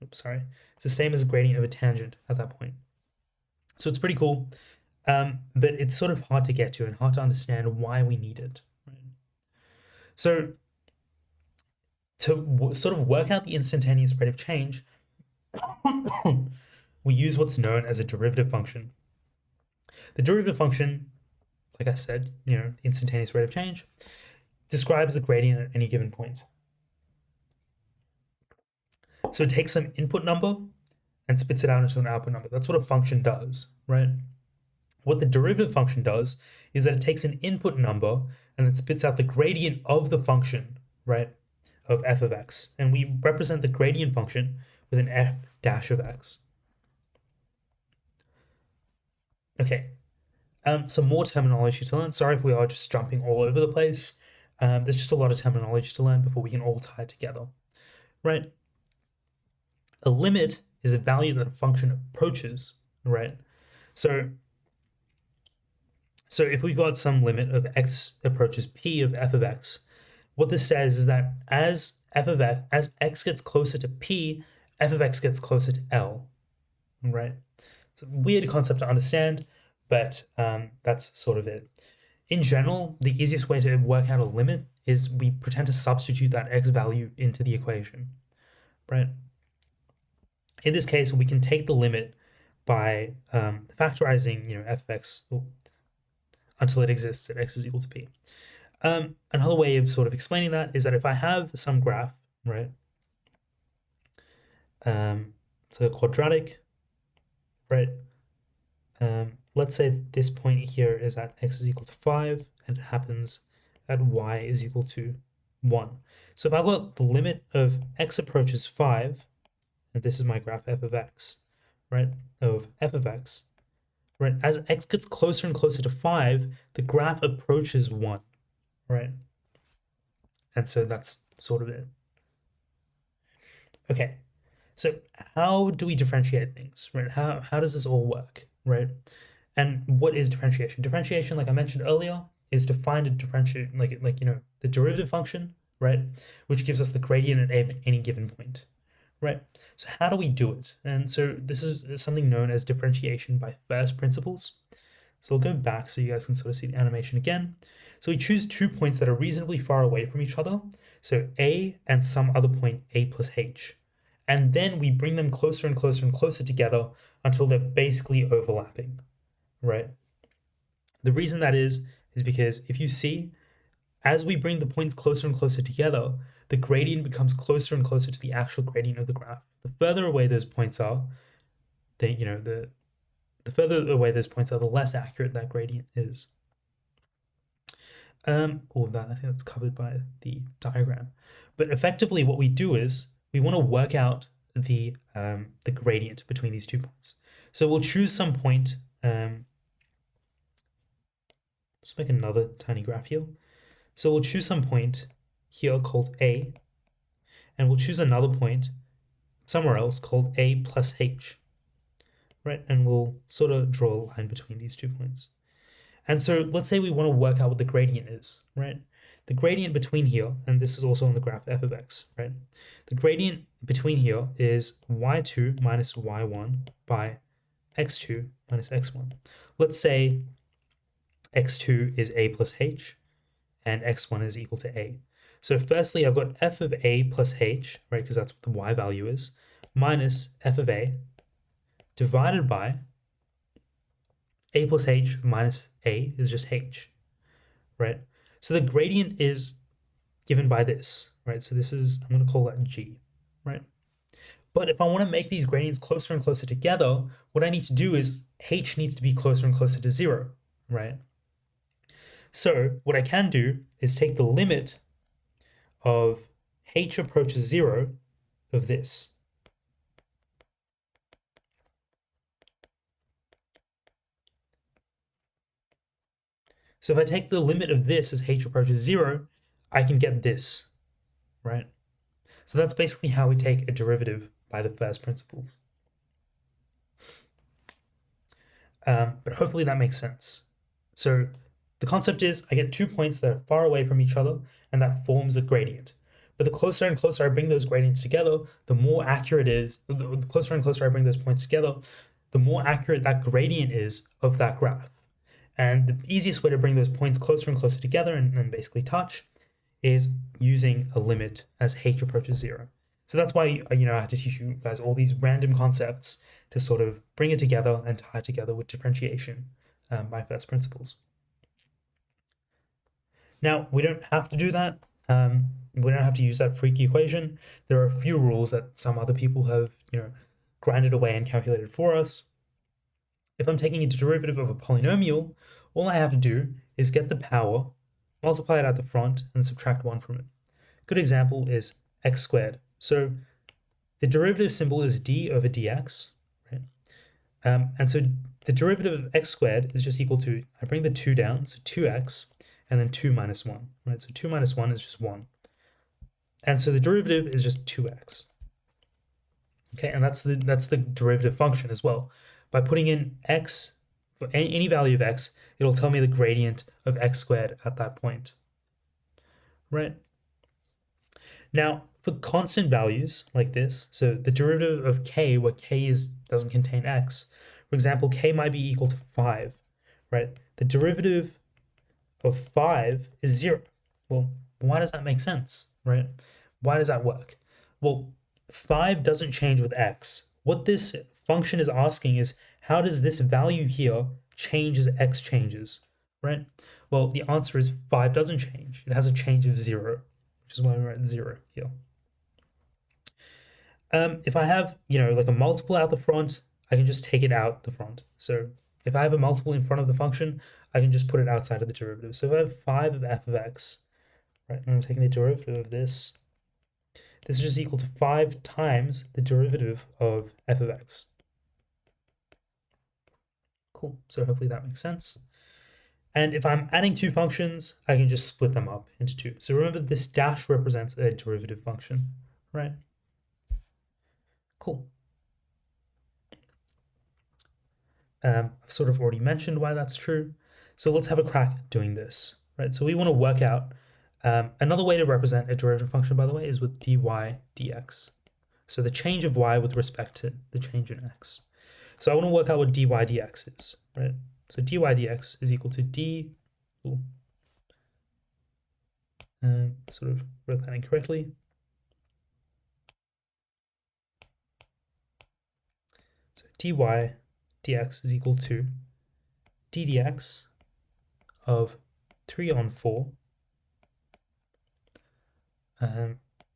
Oops, sorry. It's the same as a gradient of a tangent at that point. So it's pretty cool, but it's sort of hard to get to and hard to understand why we need it. Right? So to sort of work out the instantaneous rate of change, we use what's known as a derivative function. The derivative function, like I said, the instantaneous rate of change, describes the gradient at any given point. So it takes some input number and spits it out into an output number. That's what a function does, right? What the derivative function does is that it takes an input number and it spits out the gradient of the function, right, of f of x. And we represent the gradient function with an f dash of x. Okay, some more terminology to learn. Sorry if we are just jumping all over the place. There's just a lot of terminology to learn before we can all tie it together, right? A limit is a value that a function approaches, right? So if we've got some limit of x approaches p of f of x, what this says is that as x gets closer to p, f of x gets closer to L, right? It's a weird concept to understand, but that's sort of it. In general, the easiest way to work out a limit is we pretend to substitute that x value into the equation, right? In this case, we can take the limit by factorizing f of x until it exists at x is equal to p. Another way of sort of explaining that is that if I have some graph, right, it's a quadratic, right, let's say that this point here is at x is equal to 5, and it happens at y is equal to 1. So if I've got the limit of x approaches 5, and this is my graph f of x, right, of f of x, right, as x gets closer and closer to 5, the graph approaches 1, right? And so that's sort of it. Okay, so how do we differentiate things, right? How does this all work, right? And what is differentiation? Differentiation, like I mentioned earlier, is to find a differentiate, like the derivative function, right, which gives us the gradient at any given point, right? So how do we do it? And so this is something known as differentiation by first principles. So I'll go back so you guys can sort of see the animation again. So we choose 2 points that are reasonably far away from each other, so A and some other point A plus H. And then we bring them closer and closer and closer together until they're basically overlapping, right? The reason that is because if you see, as we bring the points closer and closer together, the gradient becomes closer and closer to the actual gradient of the graph. The further away those points are, the further away those points are, the less accurate that gradient is. All that, I think that's covered by the diagram. But effectively what we do is we want to work out the gradient between these 2 points. So we'll choose some point, let's make another tiny graph here. So we'll choose some point here called A, and we'll choose another point somewhere else called A plus H, right? And we'll sort of draw a line between these 2 points. And so let's say we want to work out what the gradient is, right? The gradient between here, and this is also on the graph f of x, right? The gradient between here is y2 minus y1 by x2 minus x1. Let's say x2 is a plus h, and x1 is equal to a. So firstly, I've got f of a plus h, right, because that's what the y value is, minus f of a divided by a plus h minus a is just h, right? So the gradient is given by this, right? So this is, I'm going to call that g, right? But if I want to make these gradients closer and closer together, what I need to do is h needs to be closer and closer to 0, right? So what I can do is take the limit of h approaches 0 of this. So if I take the limit of this as h approaches 0, I can get this, right? So that's basically how we take a derivative by the first principles. But hopefully that makes sense. So the concept is I get 2 points that are far away from each other, and that forms a gradient. But the closer and closer I bring those gradients together, the more accurate it is. The closer and closer I bring those points together, the more accurate that gradient is of that graph. And the easiest way to bring those points closer and closer together and basically touch is using a limit as h approaches 0. So that's why I had to teach you guys all these random concepts to sort of bring it together and tie it together with differentiation by first principles. Now, we don't have to do that. We don't have to use that freaky equation. There are a few rules that some other people have, grinded away and calculated for us. If I'm taking a derivative of a polynomial, all I have to do is get the power, multiply it at the front, and subtract 1 from it. A good example is x squared. So the derivative symbol is d over dx, right? And so the derivative of x squared is just equal to, I bring the 2 down, so 2x, and then 2 minus 1, right? So 2 minus 1 is just 1. And so the derivative is just 2x. Okay, and that's the derivative function as well. By putting in x, for any value of x, it'll tell me the gradient of x squared at that point, right? Now, for constant values like this, so the derivative of k, where k doesn't contain x, for example, k might be equal to 5, right? The derivative of 5 is 0. Well, why does that make sense, right? Why does that work? Well, 5 doesn't change with x. What this function is asking is, how does this value here change as x changes? right? Well, the answer is 5 doesn't change. It has a change of 0, which is why we're at 0 here. If I have, like a multiple out the front, I can just take it out the front. So if I have a multiple in front of the function, I can just put it outside of the derivative. So if I have 5 of f of x, right, and I'm taking the derivative of this is just equal to 5 times the derivative of f of x. Cool, so hopefully that makes sense. And if I'm adding two functions, I can just split them up into two. So remember, this dash represents a derivative function, right? Cool. I've sort of already mentioned why that's true. So let's have a crack at doing this, right? So we want to work out, another way to represent a derivative function, by the way, is with dy dx. So the change of y with respect to the change in x. So I want to work out what dy dx is, right? So dy dx is equal to d, sort of wrote that incorrectly. So dy dx is equal to d dx of 3 on 4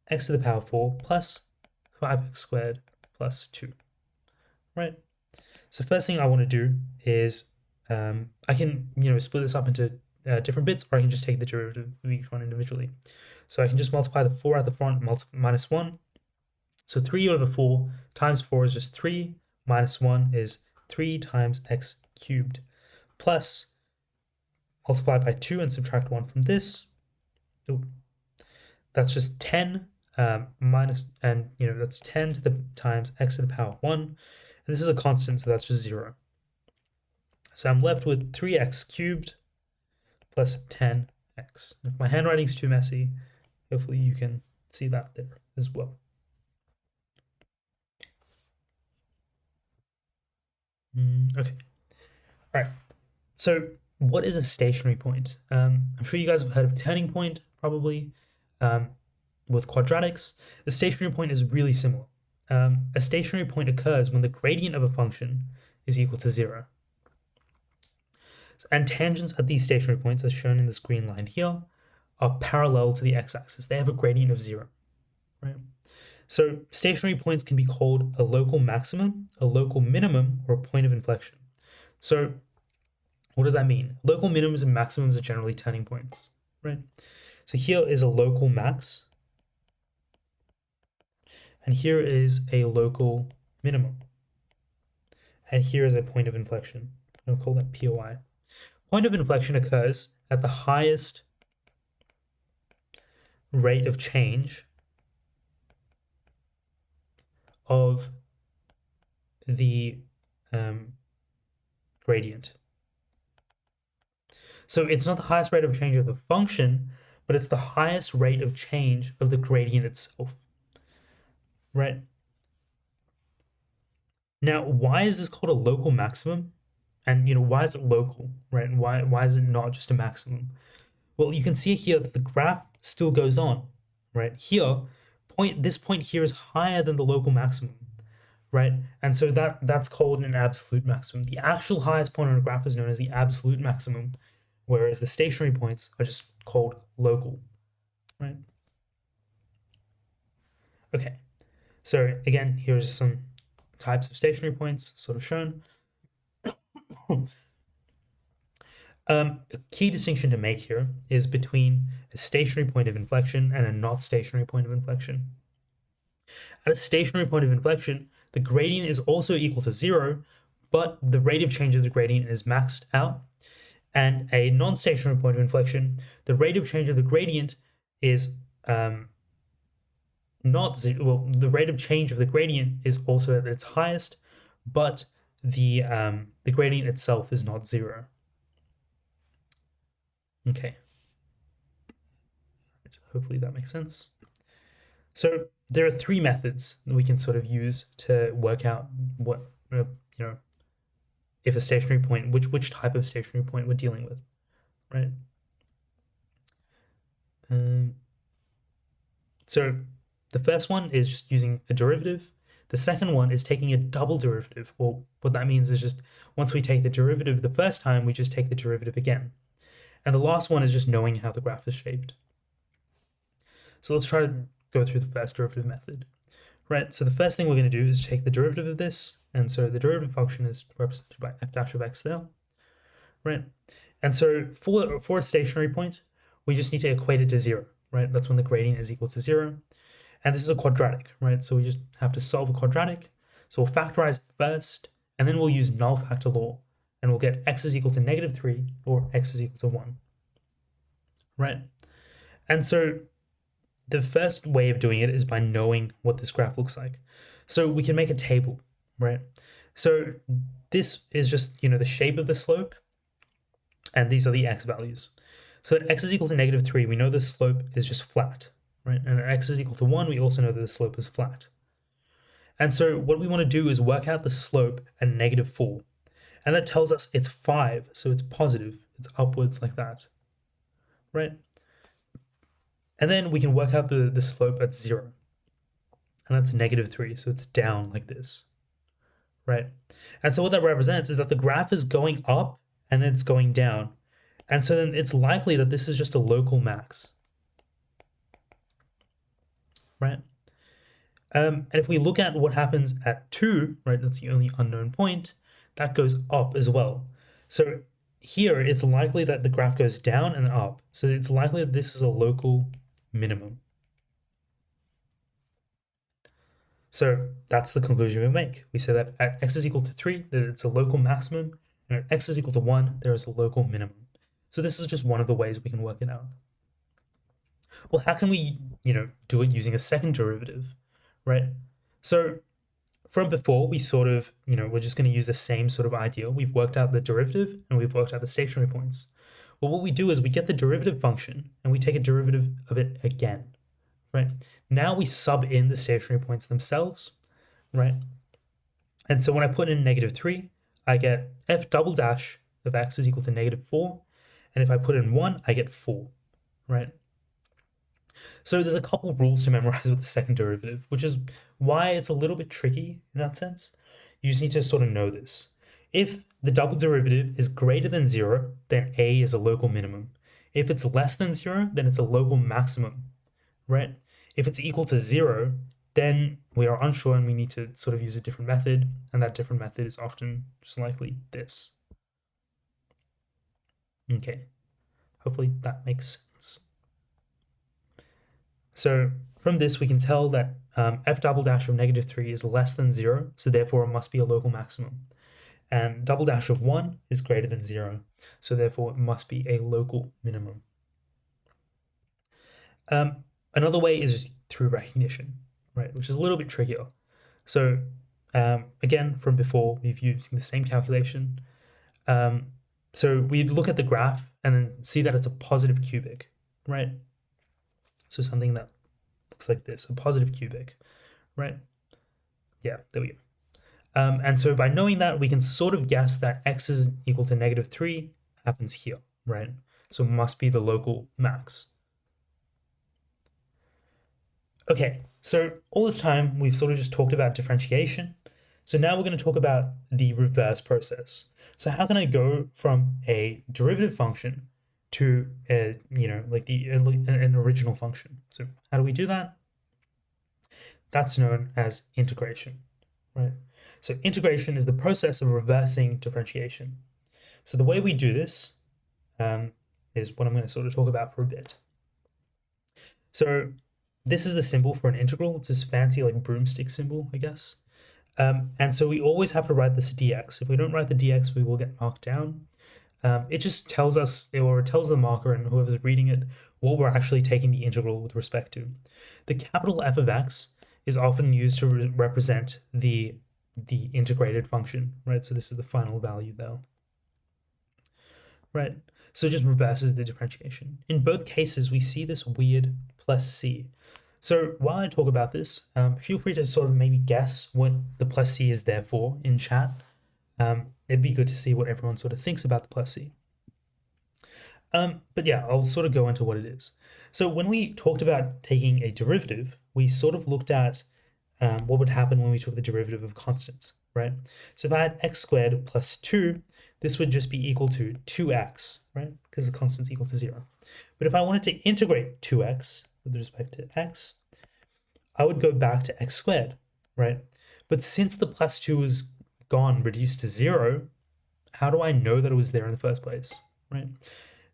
x to the power 4 plus 5x squared plus 2, right? So first thing I want to do is I can split this up into different bits, or I can just take the derivative of each one individually. So I can just multiply the 4 at the front minus 1. So 3 over 4 times 4 is just 3, minus 1 is 3 times x cubed, plus multiply by 2 and subtract 1 from this. That's just 10 minus, and that's 10 to the times x to the power 1. And this is a constant, so that's just 0. So I'm left with 3x cubed plus 10x. If my handwriting's too messy, hopefully you can see that there as well. Okay. All right. So what is a stationary point? I'm sure you guys have heard of turning point, probably, with quadratics. The stationary point is really similar. A stationary point occurs when the gradient of a function is equal to 0. And tangents at these stationary points, as shown in this green line here, are parallel to the x-axis. They have a gradient of 0, right? So stationary points can be called a local maximum, a local minimum, or a point of inflection. So what does that mean? Local minimums and maximums are generally turning points, right? So here is a local max, and here is a local minimum, and here is a point of inflection. I'm going to call that POI. Point of inflection occurs at the highest rate of change of the gradient. So it's not the highest rate of change of the function, but it's the highest rate of change of the gradient itself, right? Now, why is this called a local maximum? And why is it local, right? And why is it not just a maximum? Well, you can see here that the graph still goes on, right? Here, this point here is higher than the local maximum, right? And so that's called an absolute maximum. The actual highest point on a graph is known as the absolute maximum, whereas the stationary points are just called local, right? Okay, so again, here's some types of stationary points sort of shown. A key distinction to make here is between a stationary point of inflection and a not stationary point of inflection. At a stationary point of inflection, the gradient is also equal to 0, but the rate of change of the gradient is maxed out. And a non-stationary point of inflection, the rate of change of the gradient is not zero. Well, the rate of change of the gradient is also at its highest, but the gradient itself is not 0. Okay. Hopefully that makes sense. So there are 3 methods that we can sort of use to work out what if a stationary point, which type of stationary point we're dealing with, right? So the first one is just using a derivative. The second one is taking a double derivative. Well, what that means is just once we take the derivative the first time, we just take the derivative again. And the last one is just knowing how the graph is shaped. So let's try to go through the first derivative method. Right, so the first thing we're going to do is take the derivative of this, and so the derivative function is represented by f dash of x there, right? And so for a stationary point, we just need to equate it to 0, right? That's when the gradient is equal to 0. And this is a quadratic, right? So we just have to solve a quadratic. So we'll factorize it first, and then we'll use null factor law, and we'll get x is equal to -3 or x is equal to 1, right? And so the first way of doing it is by knowing what this graph looks like. So we can make a table, right? So this is just, the shape of the slope, and these are the x values. So at x is equal to -3, we know the slope is just flat, right? And at x is equal to 1, we also know that the slope is flat. And so what we want to do is work out the slope at -4. And that tells us it's 5, so it's positive, it's upwards like that, right? And then we can work out the slope at 0. And that's -3, so it's down like this, right? And so what that represents is that the graph is going up and then it's going down. And so then it's likely that this is just a local max, right? And if we look at what happens at 2, right, that's the only unknown point, that goes up as well. So here it's likely that the graph goes down and up. So it's likely that this is a local minimum. So that's the conclusion we make. We say that at x is equal to 3, that it's a local maximum, and at x is equal to 1, there is a local minimum. So this is just one of the ways we can work it out. Well, how can we, do it using a second derivative, right? So from before, we sort of, we're just going to use the same sort of idea. We've worked out the derivative and we've worked out the stationary points. Well, what we do is we get the derivative function and we take a derivative of it again, right? Now we sub in the stationary points themselves, right? And so when I put in -3, I get f double dash of x is equal to -4. And if I put in 1, I get 4, right? So there's a couple of rules to memorize with the second derivative, which is why it's a little bit tricky in that sense. You just need to sort of know this. If the double derivative is greater than 0, then a is a local minimum. If it's less than 0, then it's a local maximum, right? If it's equal to 0, then we are unsure and we need to sort of use a different method, and that different method is often just likely this. Okay, hopefully that makes sense. So from this, we can tell that f double dash of -3 is less than 0, so therefore it must be a local maximum. And double dash of 1 is greater than 0, so therefore it must be a local minimum. Another way is through recognition, right, which is a little bit trickier. So again, from before, we've used the same calculation. So we look at the graph and then see that it's a positive cubic, right? So something that looks like this, a positive cubic, right? Yeah, there we go. And so by knowing that, we can sort of guess that x is equal to -3 happens here, right? So it must be the local max. Okay, so all this time, we've sort of just talked about differentiation. So now we're going to talk about the reverse process. So how can I go from a derivative function to a, like an original function? So how do we do that? That's known as integration, right? So integration is the process of reversing differentiation. So the way we do this is what I'm going to sort of talk about for a bit. So this is the symbol for an integral. It's this fancy like broomstick symbol, I guess. And so we always have to write this dx. If we don't write the dx, we will get marked down. It just tells us, or it tells the marker and whoever's reading it, what we're actually taking the integral with respect to. The capital F of x is often used to represent the integrated function, right? So this is the final value though, right? So it just reverses the differentiation. In both cases, we see this weird plus c. So while I talk about this, feel free to sort of maybe guess what the plus c is there for in chat. It'd be good to see what everyone sort of thinks about the plus c. But yeah, I'll sort of go into what it is. So when we talked about taking a derivative, we sort of looked at what would happen when we took the derivative of constants, right? So if I had x squared plus 2, this would just be equal to 2x, right? Because the constant's equal to 0. But if I wanted to integrate 2x with respect to x, I would go back to x squared, right? But since the plus 2 is gone, reduced to 0, how do I know that it was there in the first place, right?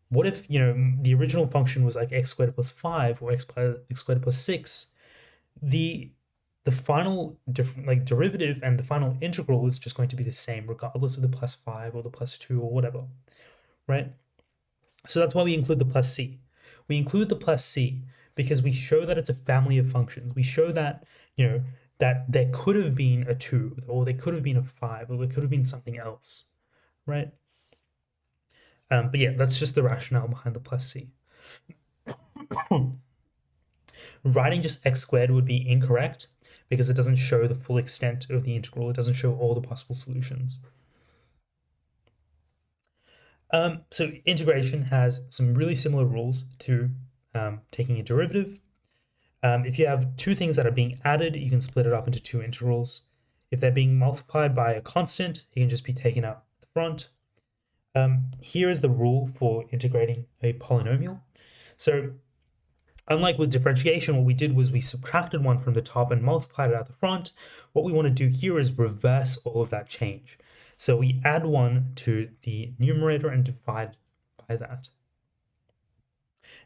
What if, the original function was like x squared plus 5 or x squared plus 6? The final derivative and the final integral is just going to be the same regardless of the plus 5 or the plus 2 or whatever, right? So that's why we include the plus c. We include the plus c because we show that it's a family of functions. We show that, that there could have been a 2 or there could have been a 5 or there could have been something else, right? But yeah, that's just the rationale behind the plus c. Writing just x squared would be incorrect because it doesn't show the full extent of the integral. It doesn't show all the possible solutions. So integration has some really similar rules to taking a derivative. If you have two things that are being added, you can split it up into two integrals. If they're being multiplied by a constant, it can just be taken out the front. Here is the rule for integrating a polynomial. So unlike with differentiation, what we did was we subtracted one from the top and multiplied it out the front. What we want to do here is reverse all of that change. So we add 1 to the numerator and divide by that.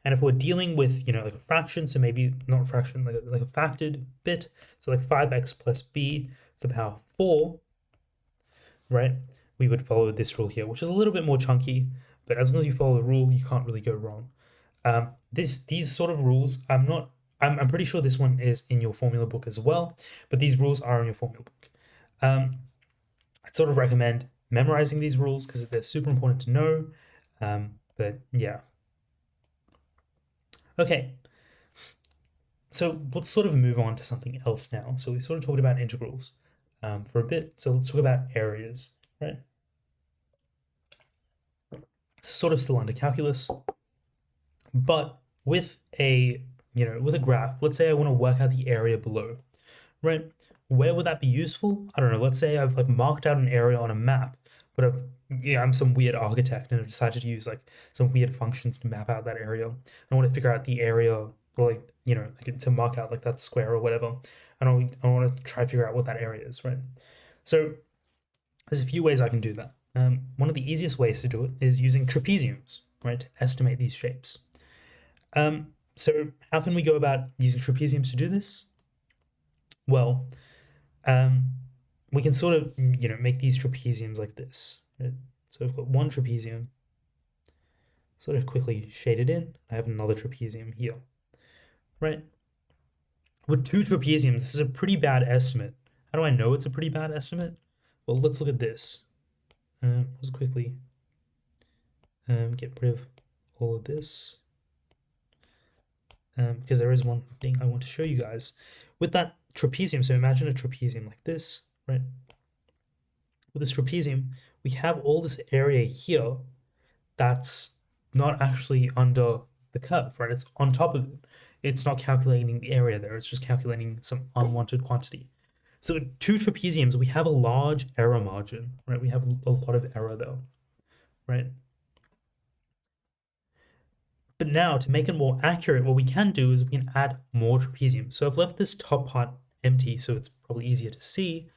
And if we're dealing with, like a fraction, so maybe not a fraction, like a factored bit, so like 5x plus b to the power 4, right? We would follow this rule here, which is a little bit more chunky, but as long as you follow the rule, you can't really go wrong. These sort of rules, I'm pretty sure this one is in your formula book as well, but these rules are in your formula book. I'd sort of recommend memorizing these rules because they're super important to know. But yeah. Okay. So let's sort of move on to something else now. So we sort of talked about integrals for a bit. So let's talk about areas, right? It's sort of still under calculus, but with a graph. Let's say I want to work out the area below, right? Where would that be useful? I don't know. Let's say I've marked out an area on a map, but I'm some weird architect and I've decided to use some weird functions to map out that area. I want to figure out the area, or to mark out that square or whatever. I want to try to figure out what that area is, right? So there's a few ways I can do that. One of the easiest ways to do it is using trapeziums, right, to estimate these shapes. So how can we go about using trapeziums to do this? Well, we can sort of, make these trapeziums like this, right? So I've got one trapezium, sort of quickly shaded in. I have another trapezium here, right? With two trapeziums, this is a pretty bad estimate. How do I know it's a pretty bad estimate? Well, let's look at this. Let's quickly get rid of all of this. Because there is one thing I want to show you guys. With that trapezium, so imagine a trapezium like this, right? With this trapezium, we have all this area here that's not actually under the curve, right? It's on top of it. It's not calculating the area there. It's just calculating some unwanted quantity. So with two trapeziums, we have a large error margin, right? We have a lot of error though, right? But now, to make it more accurate, what we can do is we can add more trapeziums. So I've left this top part empty, so it's probably easier to see,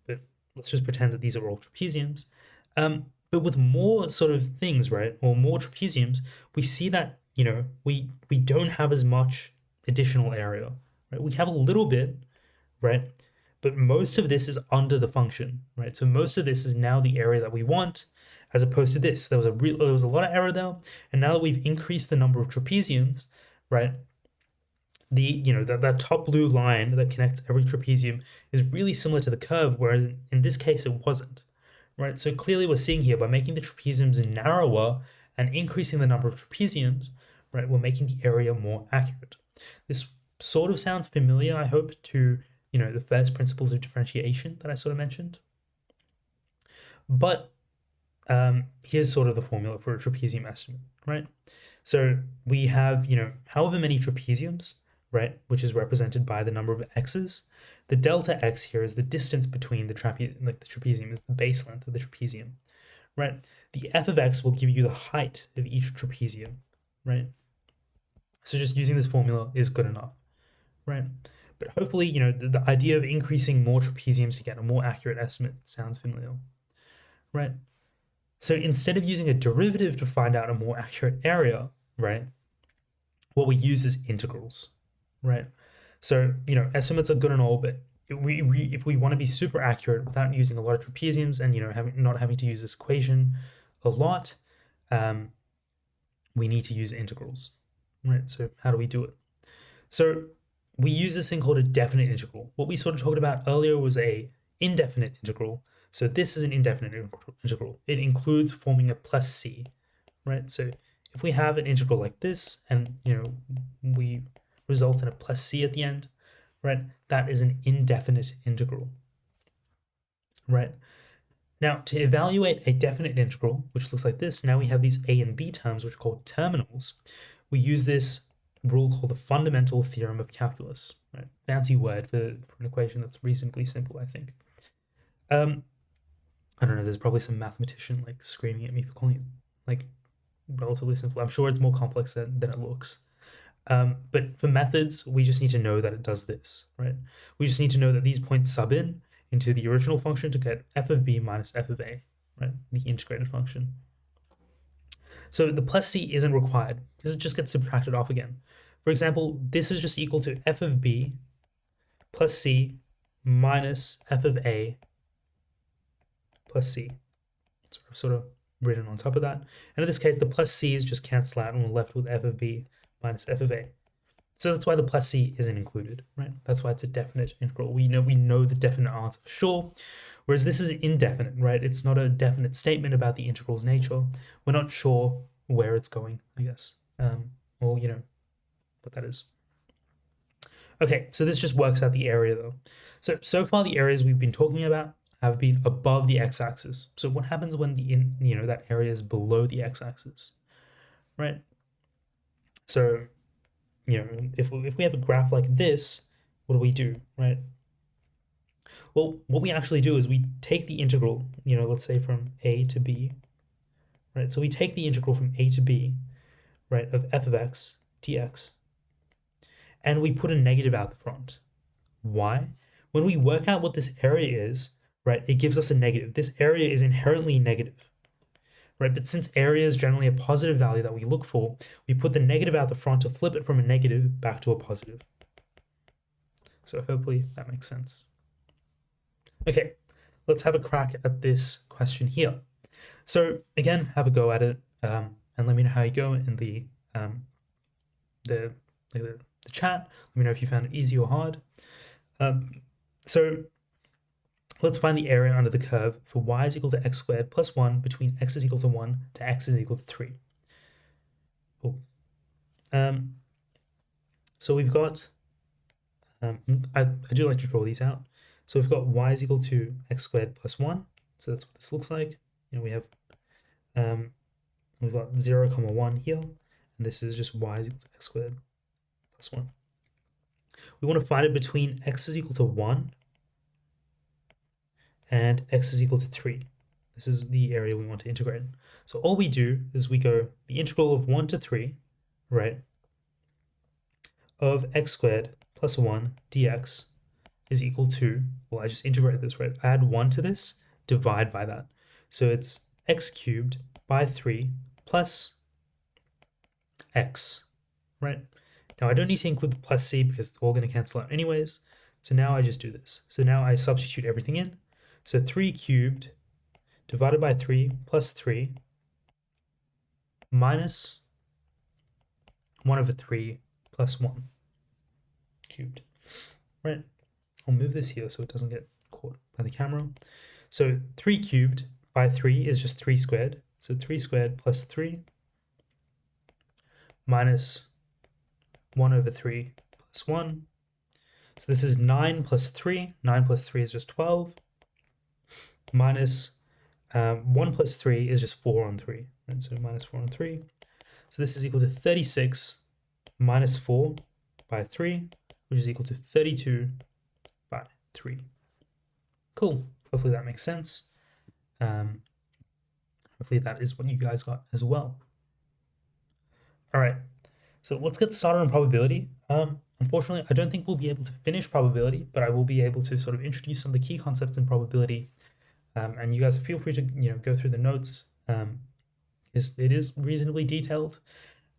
but let's just pretend that these are all trapeziums. But with more sort of things, right, or more trapeziums, we see that, we don't have as much additional area, right? We have a little bit, right? But most of this is under the function, right? So most of this is now the area that we want, as opposed to this. There was a lot of error there, and now that we've increased the number of trapeziums, right? That top blue line that connects every trapezium is really similar to the curve, whereas in this case it wasn't, right? So clearly we're seeing here by making the trapeziums narrower and increasing the number of trapeziums, right? We're making the area more accurate. This sort of sounds familiar, I hope, to the first principles of differentiation that I sort of mentioned. But here's sort of the formula for a trapezium estimate, right? So we have, however many trapeziums, right, which is represented by the number of x's. The delta x here is the distance between the trapezium is the base length of the trapezium, right? The f of x will give you the height of each trapezium, right? So just using this formula is good enough, right? But hopefully, you know, the idea of increasing more trapeziums to get a more accurate estimate sounds familiar, right? So instead of using a derivative to find out a more accurate area, right, what we use is integrals, right? So, you know, estimates are good and all, but if we want to be super accurate without using a lot of trapeziums and, you know, not having to use this equation a lot, we need to use integrals, right? So how do we do it? So we use this thing called a definite integral. What we sort of talked about earlier was a indefinite integral. So this is an indefinite integral. It includes forming a plus c, right? So if we have an integral like this and, you know, we result in a plus c at the end, right? That is an indefinite integral, right? Now, to evaluate a definite integral, which looks like this, now we have these a and b terms, which are called terminals. We use this rule called the fundamental theorem of calculus, right? Fancy word for an equation that's reasonably simple, I think. I don't know, there's probably some mathematician like screaming at me for calling it like relatively simple. I'm sure it's more complex than it looks. But for methods, we just need to know that it does this, right? We just need to know that these points sub in into the original function to get f of b minus f of a, right? The integrated function. So the plus c isn't required because it just gets subtracted off again. For example, this is just equal to f of b plus c minus f of a plus c. So I've sort of written on top of that. And in this case, the plus c's just cancel out and we're left with f of b minus f of a. So that's why the plus c isn't included, right? That's why it's a definite integral. We know the definite answer for sure, whereas this is indefinite, right? It's not a definite statement about the integral's nature. We're not sure where it's going, I guess, or, you know, what that is. Okay, so this just works out the area though. So far the areas we've been talking about have been above the x-axis. So what happens when that area is below the x-axis, right? So, you know, if we have a graph like this, what do we do, right? Well, what we actually do is we take the integral, you know, let's say from a to b, right? So we take the integral from a to b, right, of f of x dx, and we put a negative out the front. Why? When we work out what this area is, right, it gives us a negative. This area is inherently negative, right? But since area is generally a positive value that we look for, we put the negative out the front to flip it from a negative back to a positive. So hopefully that makes sense. Okay, let's have a crack at this question here. So again, have a go at it, and let me know how you go in the chat. Let me know if you found it easy or hard. So let's find the area under the curve for y is equal to x squared plus 1 between x is equal to 1 to x is equal to 3. Cool. So we've got, I do like to draw these out. So we've got y is equal to x squared plus 1. So that's what this looks like. You know, we have, we've got 0, 1 here. And this is just y is equal to x squared plus 1. We want to find it between x is equal to 1 and x is equal to 3. This is the area we want to integrate. So all we do is we go the integral of 1 to 3, right, of x squared plus 1 dx is equal to, well, I just integrate this, right? Add 1 to this, divide by that. So it's x cubed by 3 plus x, right? Now I don't need to include the plus c because it's all going to cancel out anyways. So now I just do this. So now I substitute everything in. So 3 cubed divided by 3 plus 3 minus 1 over 3 plus 1 cubed, right? I'll move this here so it doesn't get caught by the camera. So 3 cubed by 3 is just 3 squared. So 3 squared plus 3 minus 1 over 3 plus 1. So this is 9 plus 3. 9 plus 3 is just 12. Minus 1 plus 3 is just 4 on 3. And so minus 4 on 3. So this is equal to 36 minus 4 by 3, which is equal to 32 by 3. Cool. Hopefully that makes sense. Hopefully that is what you guys got as well. All right, so let's get started on probability. Unfortunately, I don't think we'll be able to finish probability, but I will be able to sort of introduce some of the key concepts in probability. And you guys feel free to go through the notes. It is reasonably detailed.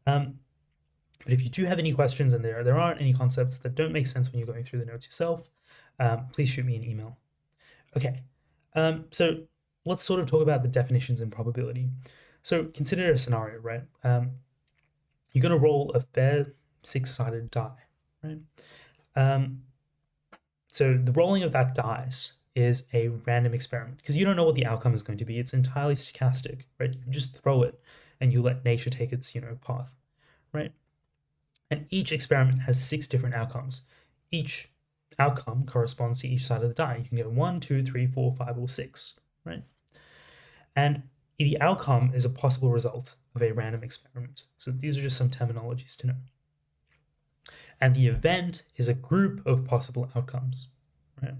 But if you do have any questions and there aren't any concepts that don't make sense when you're going through the notes yourself, please shoot me an email. Okay, so let's sort of talk about the definitions in probability. So consider a scenario, right? You're going to roll a fair six-sided die, right? So the rolling of that dice is a random experiment because you don't know what the outcome is going to be. It's entirely stochastic, right? You just throw it and you let nature take its path, right? And each experiment has 6 different outcomes. Each outcome corresponds to each side of the die. You can get 1, 2, 3, 4, 5, or 6, right? And the outcome is a possible result of a random experiment. So these are just some terminologies to know. And the event is a group of possible outcomes, right?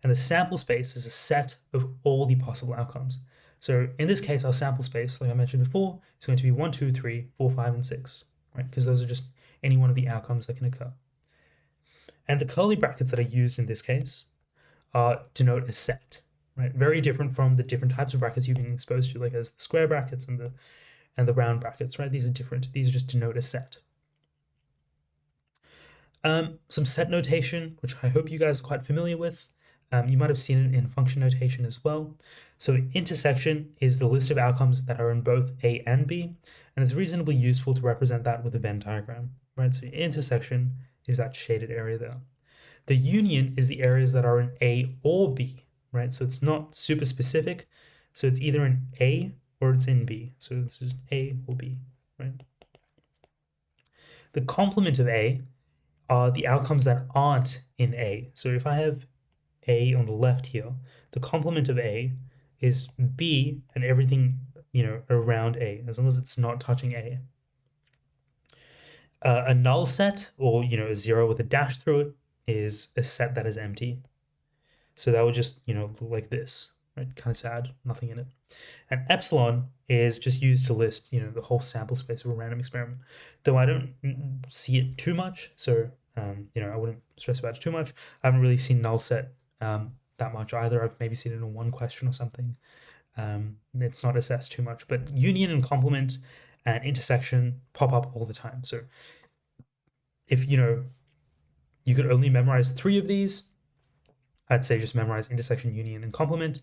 And the sample space is a set of all the possible outcomes. So in this case, our sample space, like I mentioned before, is going to be 1, 2, 3, 4, 5, and 6, right? Because those are just any one of the outcomes that can occur. And the curly brackets that are used in this case denote a set, right? Very different from the different types of brackets you've been exposed to, like as the square brackets and the round brackets, right? These are different. These just denote a set. Some set notation, which I hope you guys are quite familiar with. You might have seen it in function notation as well. So intersection is the list of outcomes that are in both A and B, and it's reasonably useful to represent that with a Venn diagram, right? So intersection is that shaded area there. The union is the areas that are in A or B, right? So it's not super specific. So it's either in A or it's in B. So this is A or B, right? The complement of A are the outcomes that aren't in A. So if I have A on the left here, the complement of A is B and everything, around A, as long as it's not touching A. A null set, or a 0 with a dash through it, is a set that is empty. So that would just look like this, right? Kind of sad, nothing in it. And epsilon is just used to list the whole sample space of a random experiment, though I don't see it too much. So I wouldn't stress about it too much. I haven't really seen null set that much either. I've maybe seen it in one question or something. It's not assessed too much, but union and complement and intersection pop up all the time. So if you could only memorize 3 of these, I'd say just memorize intersection, union, and complement.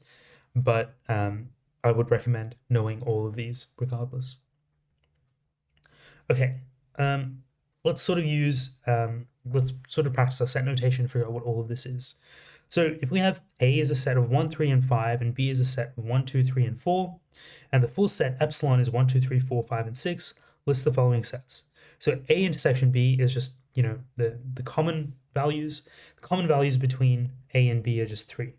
But I would recommend knowing all of these regardless. Okay, let's sort of practice our set notation and figure out what all of this is. So if we have A is a set of 1, 3, and 5, and B is a set of 1, 2, 3, and 4, and the full set epsilon is 1, 2, 3, 4, 5, and 6, list the following sets. So A intersection B is just, the common values. The common values between A and B are just 3.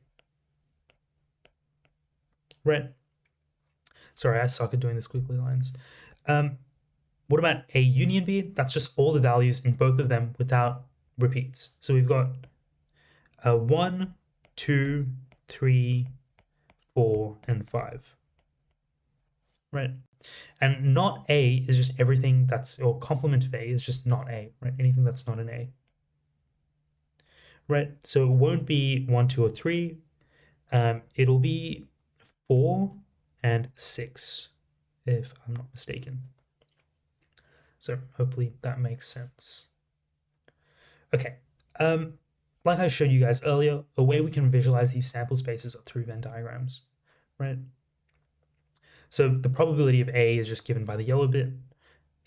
Right? Sorry, I suck at doing the squiggly lines. What about A union B? That's just all the values in both of them without repeats. So we've got 1, 2, 3, 4, and 5. Right? And not A is just everything or complement of A is just not A, right? Anything that's not an A. Right? So it won't be 1, 2, or 3. It'll be 4 and 6, if I'm not mistaken. So hopefully that makes sense. Okay. Like I showed you guys earlier, a way we can visualize these sample spaces are through Venn diagrams, right? So the probability of A is just given by the yellow bit.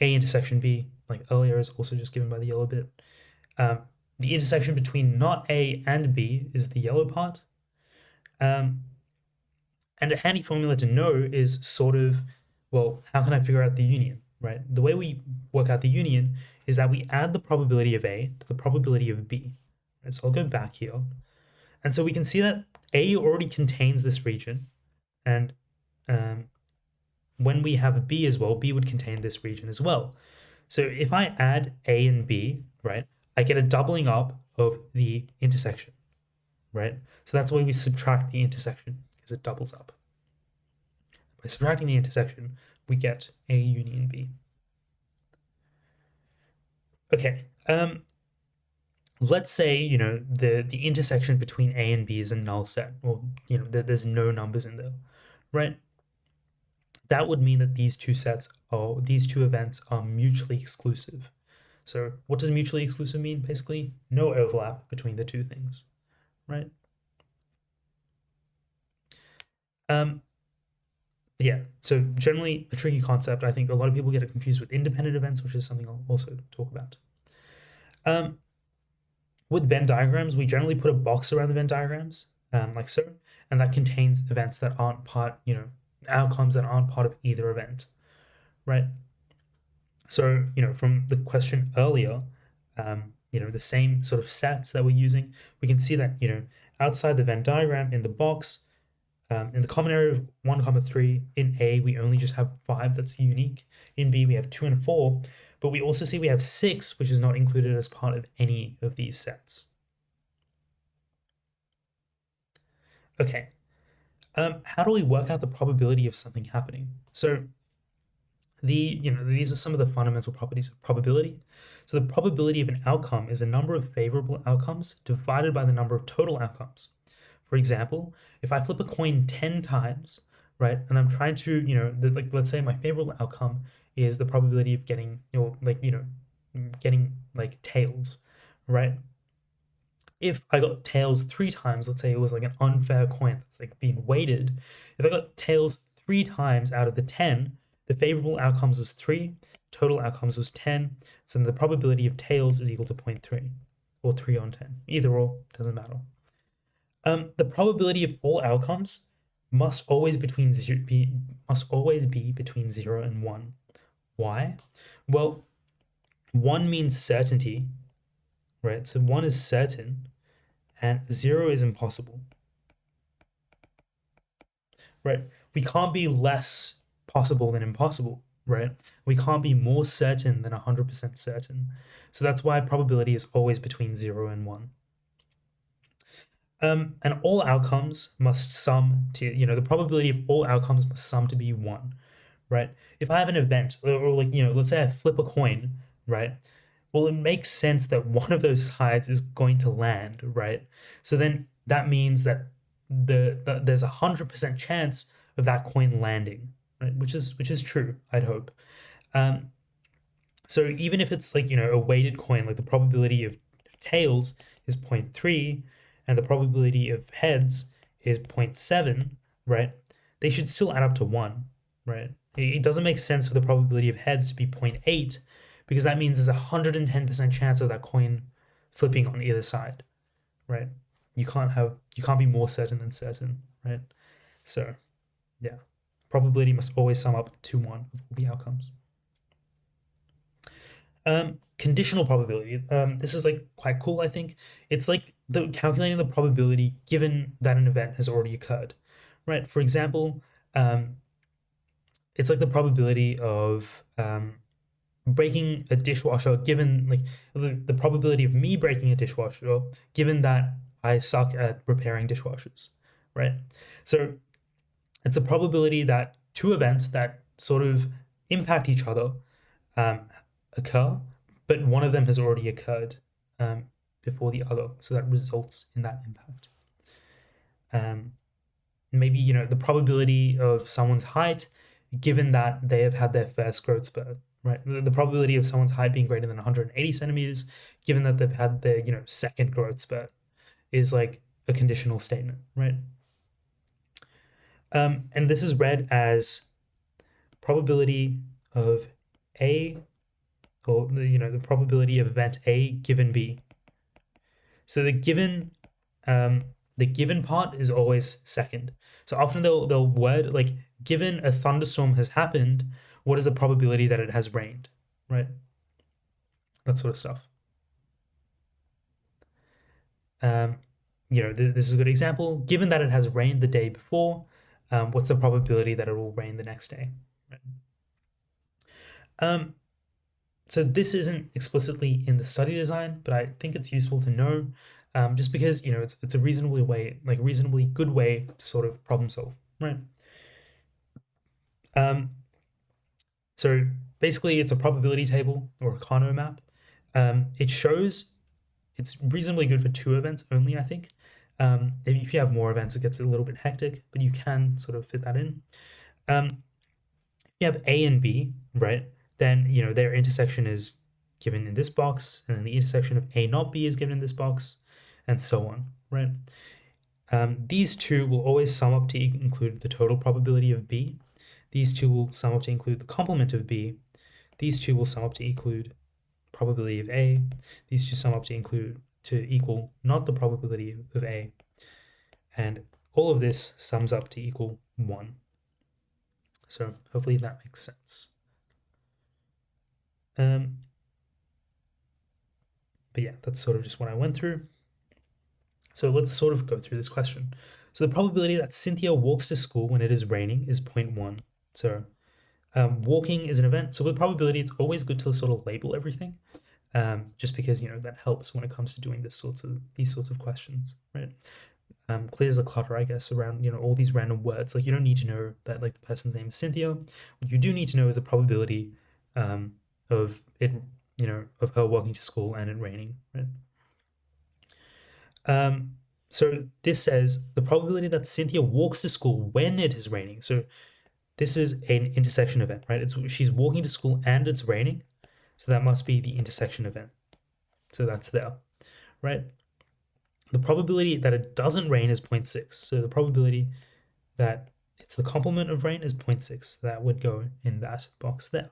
A intersection B, like earlier, is also just given by the yellow bit. The intersection between not A and B is the yellow part. And a handy formula to know is sort of, well, how can I figure out the union, right? The way we work out the union is that we add the probability of A to the probability of B. Right? So I'll go back here. And so we can see that A already contains this region. And when we have B as well, B would contain this region as well. So if I add A and B, right, I get a doubling up of the intersection, right? So that's why we subtract the intersection, because it doubles up by subtracting the intersection, we get A union B. Okay, let's say, the intersection between A and B is a null set, or, there's no numbers in there, right? That would mean that these two events are mutually exclusive. So what does mutually exclusive mean? Basically, no overlap between the two things, right? Yeah, so generally a tricky concept. I think a lot of people get it confused with independent events, which is something I'll also talk about. With Venn diagrams, we generally put a box around the Venn diagrams, like so, and that contains events that aren't outcomes that aren't part of either event, right? So, from the question earlier, the same sort of sets that we're using, we can see that, outside the Venn diagram in the box, in the common area of 1, 3, in A, we only just have 5 that's unique. In B, we have 2 and 4, but we also see we have 6, which is not included as part of any of these sets. Okay, how do we work out the probability of something happening? So these are some of the fundamental properties of probability. So the probability of an outcome is the number of favorable outcomes divided by the number of total outcomes. For example, if I flip a coin 10 times, right, and I'm trying to, let's say my favorable outcome is the probability of getting, getting like tails, right? If I got tails 3 times, let's say it was like an unfair coin that's like being weighted. If I got tails 3 times out of the 10, the favorable outcomes was 3, total outcomes was 10. So the probability of tails is equal to 0.3 or 3 on 10. Either or, doesn't matter. The probability of all outcomes must always be between 0 and 1. Why? Well, 1 means certainty, right? So 1 is certain, and 0 is impossible, right? We can't be less possible than impossible, right? We can't be more certain than 100% certain. So that's why probability is always between 0 and 1. And all outcomes must sum to, the probability of all outcomes must sum to be 1, right? If I have an event, or like, let's say I flip a coin, right? Well, it makes sense that one of those sides is going to land, right? So then that means that there's 100% chance of that coin landing, right? Which is true, I'd hope. So even if it's like, a weighted coin, like the probability of tails is 0.3 and the probability of heads is 0.7, right? They should still add up to 1, right? It doesn't make sense for the probability of heads to be 0.8 because that means there's 110% chance of that coin flipping on either side, right? You can't be more certain than certain, right? So, yeah, probability must always sum up to 1 of all the outcomes. Conditional probability. This is like quite cool, I think. It's like calculating the probability given that an event has already occurred, right? For example, it's like the probability of breaking a dishwasher given like the probability of me breaking a dishwasher given that I suck at repairing dishwashers, right? So it's a probability that 2 events that sort of impact each other occur, but one of them has already occurred before the other, so that results in that impact. Maybe the probability of someone's height given that they have had their first growth spurt, right? The probability of someone's height being greater than 180 centimeters given that they've had their second growth spurt is like a conditional statement, right? And this is read as probability of A, or the probability of event A given B. So the given part is always second. So often they'll word like given a thunderstorm has happened, what is the probability that it has rained, right? That sort of stuff. This is a good example. Given that it has rained the day before, what's the probability that it will rain the next day? Right? So this isn't explicitly in the study design, but I think it's useful to know, just because it's a reasonably good way to sort of problem solve, right? Um, so basically, it's a probability table or a Kano map. It shows it's reasonably good for 2 events only, I think. If you have more events, it gets a little bit hectic, but you can sort of fit that in. If you have A and B, right, then their intersection is given in this box, and then the intersection of A not B is given in this box, and so on, right? These two will always sum up to include the total probability of B. These two will sum up to include the complement of B. These two will sum up to include probability of A. These two sum up to equal not the probability of A. And all of this sums up to equal 1. So hopefully that makes sense. But yeah, that's sort of just what I went through. So let's sort of go through this question. So the probability that Cynthia walks to school when it is raining is 0.1. So walking is an event. So with probability, it's always good to sort of label everything, just because that helps when it comes to doing these sorts of questions, right? Clears the clutter, I guess, around all these random words. Like you don't need to know that like the person's name is Cynthia. What you do need to know is the probability of it, of her walking to school and it raining, right? So this says the probability that Cynthia walks to school when it is raining. So this is an intersection event, right? She's walking to school and it's raining, so that must be the intersection event. So that's there, right? The probability that it doesn't rain is 0.6. So the probability that it's the complement of rain is 0.6. That would go in that box there,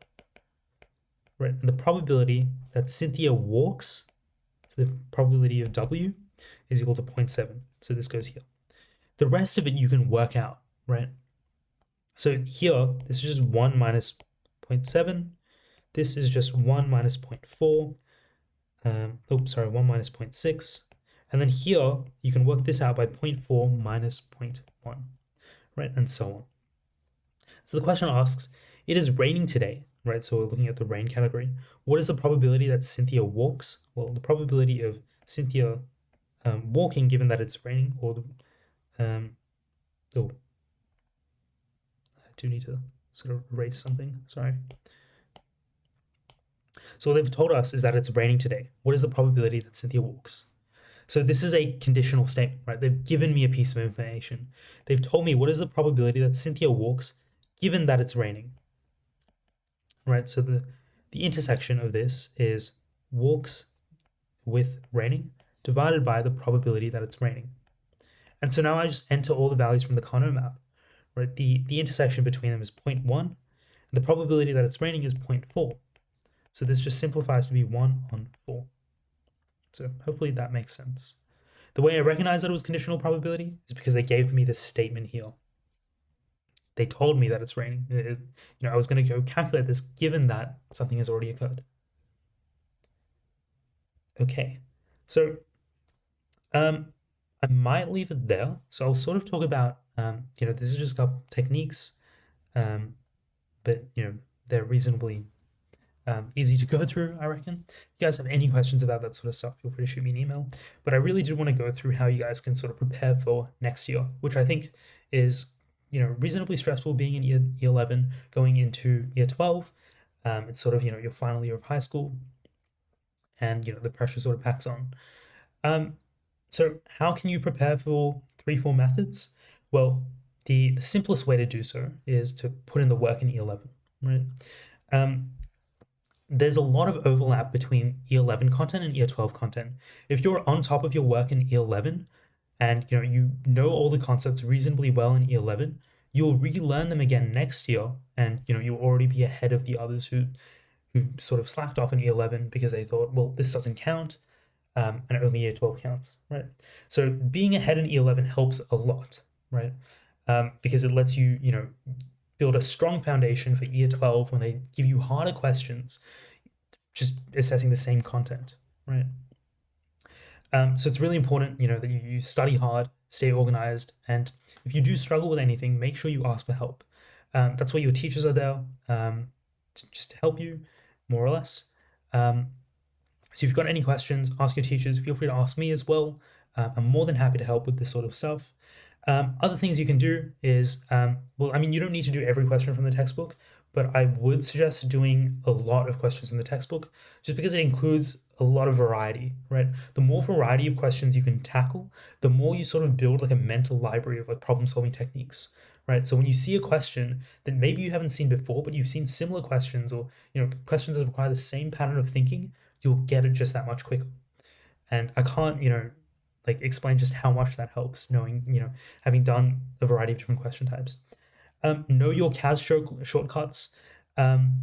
right? And the probability that Cynthia walks, so the probability of W is equal to 0.7. So this goes here. The rest of it you can work out, right? So here, this is just 1 minus 0.7. This is just 1 minus 0.4. 1 minus 0.6. And then here, you can work this out by 0.4 minus 0.1, right? And so on. So the question asks, it is raining today, right? So we're looking at the rain category. What is the probability that Cynthia walks? Well, the probability of Cynthia walking, given that it's raining, or I do need to sort of erase something, sorry. So what they've told us is that it's raining today. What is the probability that Cynthia walks? So this is a conditional statement, right? They've given me a piece of information. They've told me what is the probability that Cynthia walks given that it's raining, right? So the intersection of this is walks with raining divided by the probability that it's raining. And so now I just enter all the values from the Kano map, right? The intersection between them is 0.1, and the probability that it's raining is 0.4. So this just simplifies to be 1 on 4. So hopefully that makes sense. The way I recognize that it was conditional probability is because they gave me this statement here. They told me that it's raining. I was going to go calculate this given that something has already occurred. Okay, so I might leave it there. So I'll sort of talk about, this is just a couple techniques, but they're reasonably easy to go through, I reckon. If you guys have any questions about that sort of stuff, feel free to shoot me an email. But I really did want to go through how you guys can sort of prepare for next year, which I think is, reasonably stressful being in year 11, going into year 12. It's sort of, your final year of high school, and, the pressure sort of packs on. So how can you prepare for 3-4 methods? Well, the simplest way to do so is to put in the work in year 11, right? There's a lot of overlap between year 11 content and year 12 content. If you're on top of your work in year 11 and you know all the concepts reasonably well in year 11, you'll relearn them again next year, and you'll already be ahead of the others who sort of slacked off in year 11 because they thought, well, this doesn't count, and only year 12 counts, right? So being ahead in year 11 helps a lot, right? Because it lets you, build a strong foundation for year 12 when they give you harder questions, just assessing the same content, right? So it's really important, that you study hard, stay organized, and if you do struggle with anything, make sure you ask for help. That's why your teachers are there, just to help you, more or less. So if you've got any questions, ask your teachers. Feel free to ask me as well. I'm more than happy to help with this sort of stuff. Other things you can do is, well, I mean, you don't need to do every question from the textbook, but I would suggest doing a lot of questions from the textbook just because it includes a lot of variety, right? The more variety of questions you can tackle, the more you sort of build like a mental library of like problem solving techniques, right? So when you see a question that maybe you haven't seen before, but you've seen similar questions or, questions that require the same pattern of thinking, you'll get it just that much quicker. And I can't, like explain just how much that helps knowing, having done a variety of different question types. Know your CAS shortcuts. Um,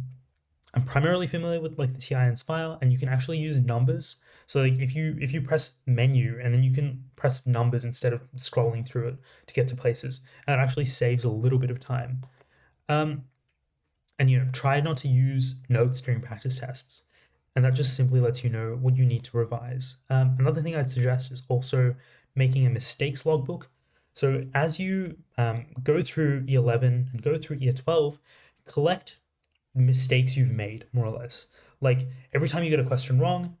I'm primarily familiar with like the TI Inspire, and you can actually use numbers. So like if you press menu and then you can press numbers instead of scrolling through it to get to places, and it actually saves a little bit of time. Um, and try not to use notes during practice tests, and that just simply lets you know what you need to revise. Another thing I'd suggest is also making a mistakes logbook. So as you go through year 11 and go through year 12, collect mistakes you've made, more or less. Like every time you get a question wrong,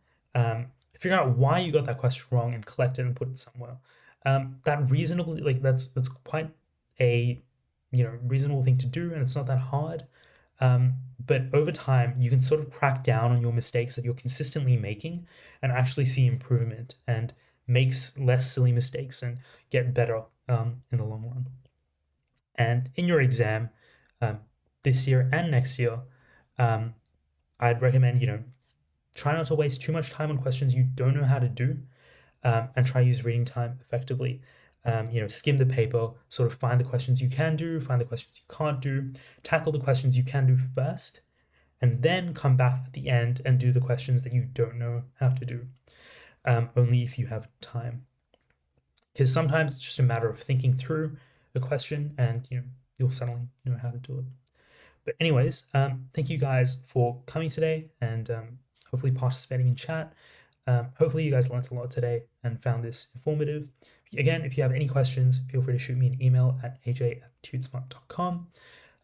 figure out why you got that question wrong and collect it and put it somewhere. That reasonably, like that's quite a reasonable thing to do, and it's not that hard. But over time, you can sort of crack down on your mistakes that you're consistently making and actually see improvement and makes less silly mistakes and get better in the long run. And in your exam um, this year and next year, um, I'd recommend, try not to waste too much time on questions you don't know how to do, and try use reading time effectively. Skim the paper, sort of find the questions you can do, find the questions you can't do, tackle the questions you can do first, and then come back at the end and do the questions that you don't know how to do, only if you have time. Because sometimes it's just a matter of thinking through a question and you'll suddenly know how to do it. But anyways, thank you guys for coming today and hopefully participating in chat. Hopefully you guys learned a lot today and found this informative. Again, if you have any questions, feel free to shoot me an email at aj@tutesmart.com,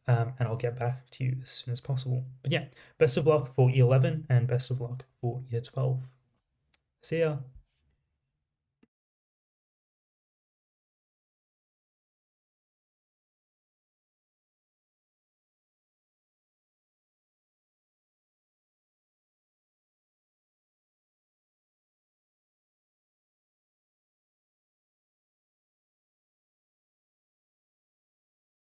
and I'll get back to you as soon as possible. But yeah, best of luck for year 11 and best of luck for year 12. See ya.